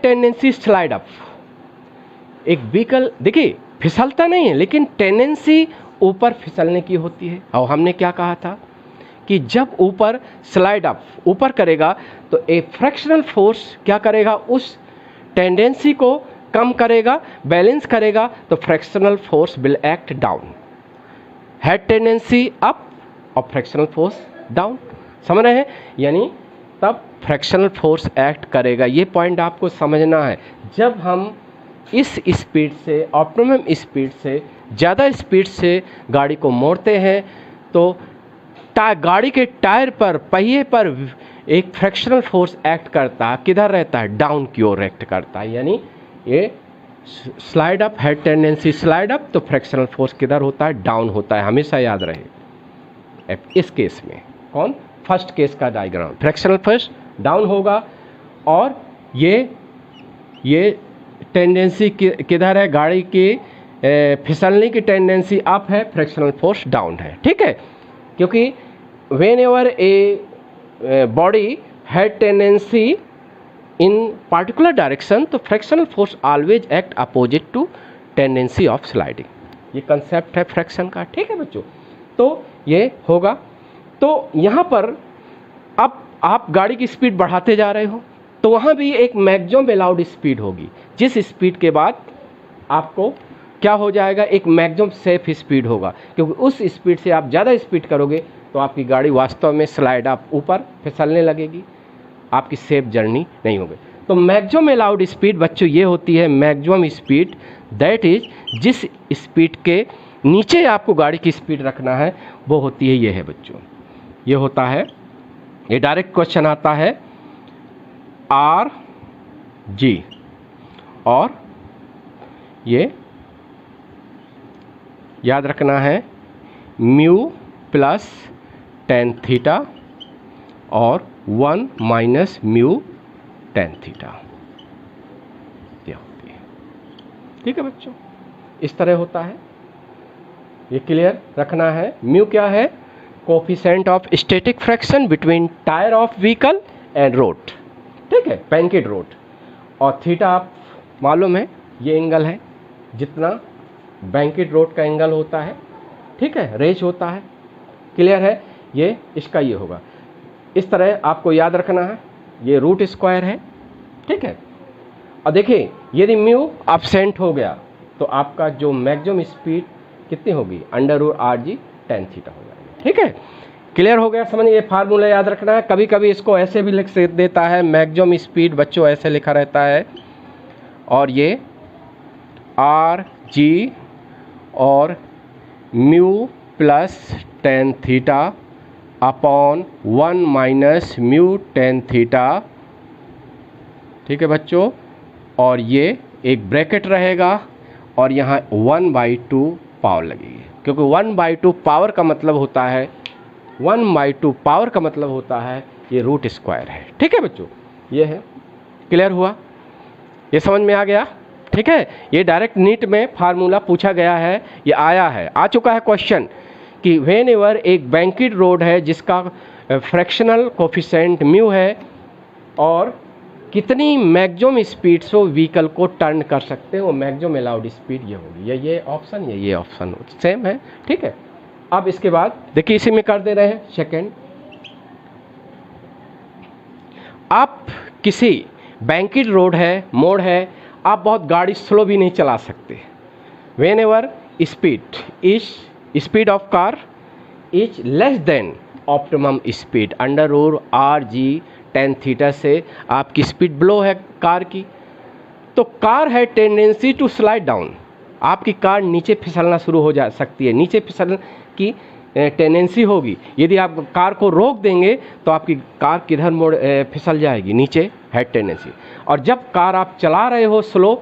tendency slide up. एक व्हीकल देखिए फिसलता नहीं है, लेकिन टेंडेंसी ऊपर फिसलने की होती है। और हमने क्या कहा था कि जब ऊपर स्लाइड अप ऊपर करेगा तो एक फ्रैक्शनल फोर्स क्या करेगा, उस टेंडेंसी को कम करेगा, बैलेंस करेगा, तो fractional force will act down. Had tendency up और फ्रैक्शनल फोर्स डाउन, समझ रहे हैं? यानी तब फ्रैक्शनल फोर्स एक्ट करेगा। ये पॉइंट आपको समझना है। जब हम इस स्पीड से ऑप्टिमम स्पीड से ज़्यादा स्पीड से गाड़ी को मोड़ते हैं तो गाड़ी के टायर पर, पहिए पर एक फ्रैक्शनल फोर्स एक्ट करता है, किधर रहता है, डाउन की ओर एक्ट करता है। यानी ये slide up, head tendency slide up, तो फ्रैक्शनल फोर्स किधर होता है, डाउन होता है। हमेशा याद रहे। इस केस में कौन, फर्स्ट केस का डायग्राम, फ्रैक्शनल फोर्स डाउन होगा और ये टेंडेंसी किधर है, गाड़ी की फिसलने की टेंडेंसी अप है, फ्रैक्शनल फोर्स डाउन है। ठीक है, क्योंकि whenever a body had tendency in particular direction तो fractional force always act opposite to tendency of sliding. ये कंसेप्ट है फ्रैक्शन का। ठीक है बच्चों, तो ये होगा। तो यहाँ पर अब आप गाड़ी की स्पीड बढ़ाते जा रहे हो तो वहाँ भी एक मैक्सिमम अलाउड स्पीड होगी, जिस स्पीड के बाद आपको क्या हो जाएगा, एक मैक्सिमम सेफ स्पीड होगा। क्योंकि उस स्पीड से आप ज़्यादा स्पीड करोगे तो आपकी गाड़ी वास्तव में स्लाइड अप ऊपर फिसलने लगेगी, आपकी सेफ जर्नी नहीं होगी। तो मैक्सिमम अलाउड स्पीड बच्चों ये होती है, मैक्सिमम स्पीड दैट इज जिस स्पीड के नीचे आपको गाड़ी की स्पीड रखना है वो होती है, ये है बच्चों, ये होता है, ये डायरेक्ट क्वेश्चन आता है RG और ये याद रखना है म्यू प्लस tan थीटा और 1 माइनस म्यू tan थीटा, ये होती है। ठीक है बच्चों, इस तरह होता है, ये क्लियर रखना है। म्यू क्या है, coefficient of static fraction between tyre of vehicle and road. ठीक है, बैंकेट रोड। और थीटा आप मालूम है ये एंगल है जितना बैंकेट रोड का एंगल होता है। ठीक है, रेज होता है, क्लियर है, ये इसका ये होगा। इस तरह आपको याद रखना है, ये रूट स्क्वायर है। ठीक है, और देखिए यदि म्यू एब्सेंट हो गया तो आपका जो मैक्सिमम स्पीड कितनी होगी, under root RG tan theta हो जाएगा। ठीक है, क्लियर हो गया, समझिए। ये फार्मूला याद रखना है। कभी कभी इसको ऐसे भी लिख देता है, मैक्सिमम स्पीड बच्चों ऐसे लिखा रहता है और ये जी और mu plus tan theta upon 1 minus mu tan theta, ठीक है बच्चों, और ये एक ब्रैकेट रहेगा और यहाँ 1/2 पावर लगेगी, क्योंकि 1/2 पावर का मतलब होता है 1/2 पावर का मतलब होता है ये रूट स्क्वायर है। ठीक है बच्चों, ये है, क्लियर हुआ, ये समझ में आ गया। ठीक है, ये डायरेक्ट नीट में फार्मूला पूछा गया है, ये आया है, आ चुका है क्वेश्चन कि व्हेन एवर एक बैंकिड रोड है जिसका फ्रैक्शनल कोफिशिएंट म्यू है और कितनी मैक्सिमम स्पीड से व्हीकल को टर्न कर सकते हैं, वो मैक्सिमम अलाउड स्पीड ये होगी, ये ऑप्शन, ये ऑप्शन सेम है। ठीक है, अब इसके बाद देखिए इसी में कर दे रहे हैं सेकेंड। आप किसी बैंकिड रोड है, मोड़ है, आप बहुत गाड़ी स्लो भी नहीं चला सकते। Whenever speed of car is less than optimum speed under root R G tan theta से आपकी स्पीड ब्लो है कार की, तो कार है टेंडेंसी टू स्लाइड डाउन, आपकी कार नीचे फिसलना शुरू हो जा सकती है, नीचे फिसलने की टेंडेंसी होगी। यदि आप कार को रोक देंगे तो आपकी कार किधर मोड़ फिसल जाएगी, नीचे हेड टेंडेंसी। और जब कार आप चला रहे हो स्लो,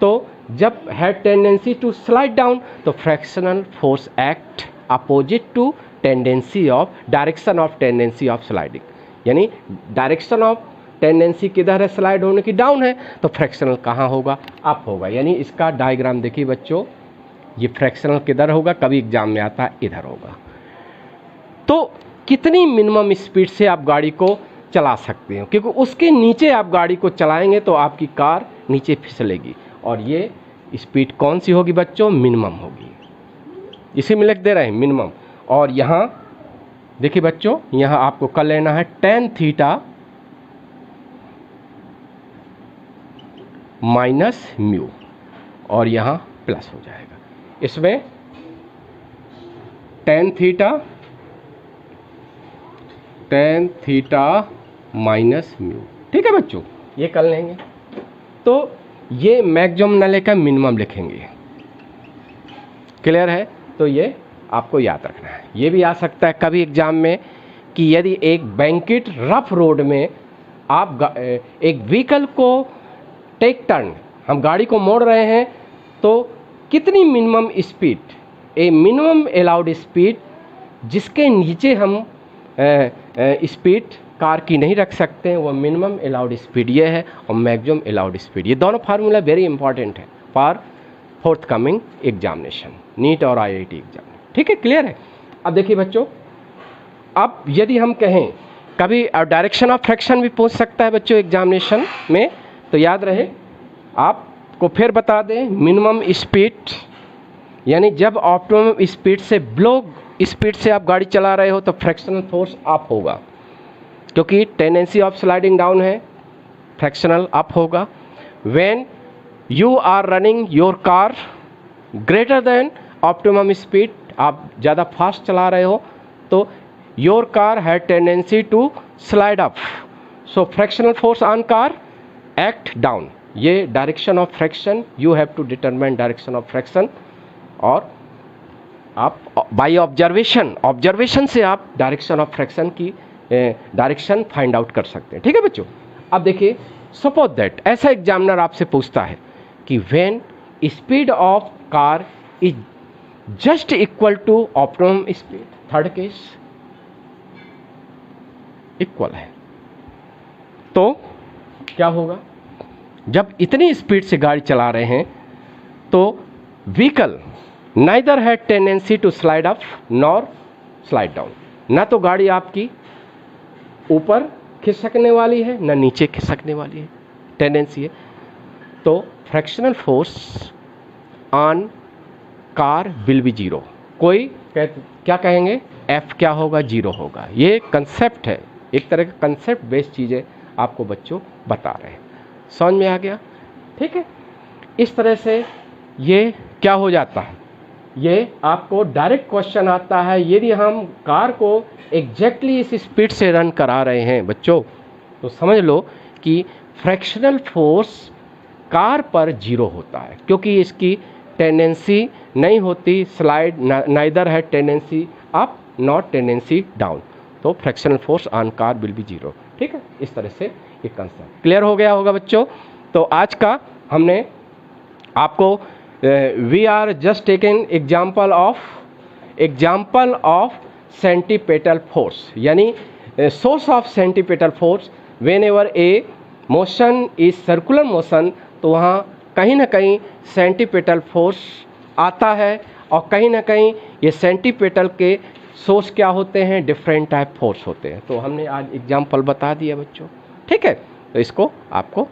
तो जब had tendency to slide down, तो fractional force act opposite to tendency of direction of tendency of sliding, यानी डायरेक्शन ऑफ टेंडेंसी किधर है, स्लाइड होने की, डाउन है, तो फ्रैक्शनल कहाँ होगा, अप होगा। यानी इसका डायग्राम देखिए बच्चों, ये फ्रैक्शनल किधर होगा, कभी एग्जाम में आता है इधर होगा। तो कितनी मिनिमम स्पीड से आप गाड़ी को चला सकते हो, क्योंकि उसके नीचे आप गाड़ी को चलाएंगे तो आपकी कार नीचे फिसलेगी, और ये स्पीड कौन सी होगी बच्चों, मिनिमम होगी, इसी में लिख दे रहे हैं मिनिमम। और यहाँ देखिए बच्चों, यहाँ आपको कर लेना है टेन थीटा माइनस म्यू, और यहाँ प्लस हो जाएगा, इसमें टेन थीटा माइनस म्यू। ठीक है बच्चों, ये कर लेंगे, तो ये मैक्सिमम न लेकर मिनिमम लिखेंगे, क्लियर है। तो ये आपको याद रखना है। ये भी आ सकता है कभी एग्जाम में कि यदि एक बैंकिट रफ रोड में आप एक व्हीकल को टेक टर्न, हम गाड़ी को मोड़ रहे हैं, तो कितनी मिनिमम स्पीड, ए मिनिमम अलाउड स्पीड जिसके नीचे हम स्पीड कार की नहीं रख सकते हैं, वो मिनिमम अलाउड स्पीड ये है, और मैक्सिमम अलाउड स्पीड, ये दोनों फार्मूला वेरी इंपॉर्टेंट है for forthcoming examination, NEET और आईआईटी एग्जाम। ठीक है, क्लियर है। अब देखिए बच्चों, अब यदि हम कहें कभी डायरेक्शन ऑफ फ्रैक्शन भी पूछ सकता है बच्चों एग्जामिनेशन में, तो याद रहे, आपको फिर बता दें, मिनिमम स्पीड यानी जब ऑप्टिमम स्पीड से ब्लो स्पीड से आप गाड़ी चला रहे हो तो फ्रैक्शनल फोर्स अप होगा, क्योंकि टेंडेंसी ऑफ स्लाइडिंग डाउन है, फ्रैक्शनल अप होगा। When you are running your car greater than optimum speed, आप ज़्यादा फास्ट चला रहे हो तो your car had tendency to slide up, so frictional force on car act down. ये direction of friction, you have to determine direction of friction, और आप बाय ऑब्जर्वेशन से आप डायरेक्शन ऑफ फ्रैक्शन की डायरेक्शन फाइंड आउट कर सकते हैं। ठीक है बच्चों, अब देखिए, सपोज दैट ऐसा एग्जामिनर आपसे पूछता है कि when speed of car is just equal to optimum speed, third case equal है, तो क्या होगा, जब इतनी स्पीड से गाड़ी चला रहे हैं तो vehicle neither had tendency to slide up nor slide down, ना तो गाड़ी आपकी ऊपर खिसकने वाली है ना नीचे खिसकने वाली है, टेंडेंसी है, तो fractional force on car will be zero. कोई क्या कहेंगे, एफ क्या होगा, जीरो होगा। ये कंसेप्ट है, एक तरह का कंसेप्ट बेस्ड चीज़ें आपको बच्चों बता रहे हैं, समझ में आ गया। ठीक है, इस तरह से ये क्या हो जाता है, ये आपको डायरेक्ट क्वेश्चन आता है। यदि हम कार को एग्जैक्टली इस स्पीड से रन करा रहे हैं बच्चों, तो समझ लो कि फ्रैक्शनल फोर्स कार पर जीरो होता है, क्योंकि इसकी टेंडेंसी नहीं होती स्लाइड, नाइदर है tendency up not tendency down, तो fractional force on car will be zero. ठीक है, इस तरह से ये कंसेप्ट क्लियर हो गया होगा बच्चों। तो आज का हमने आपको we are just taken example of centripetal force, यानी source of centripetal force. Whenever a motion is circular motion, तो वहाँ कहीं ना कहीं सेंटीपेटल फोर्स आता है, और कहीं ना कहीं ये सेंटीपेटल के सोर्स क्या होते हैं, डिफरेंट टाइप फोर्स होते हैं। तो हमने आज एग्जाम्पल बता दिया बच्चों। ठीक है, तो इसको आपको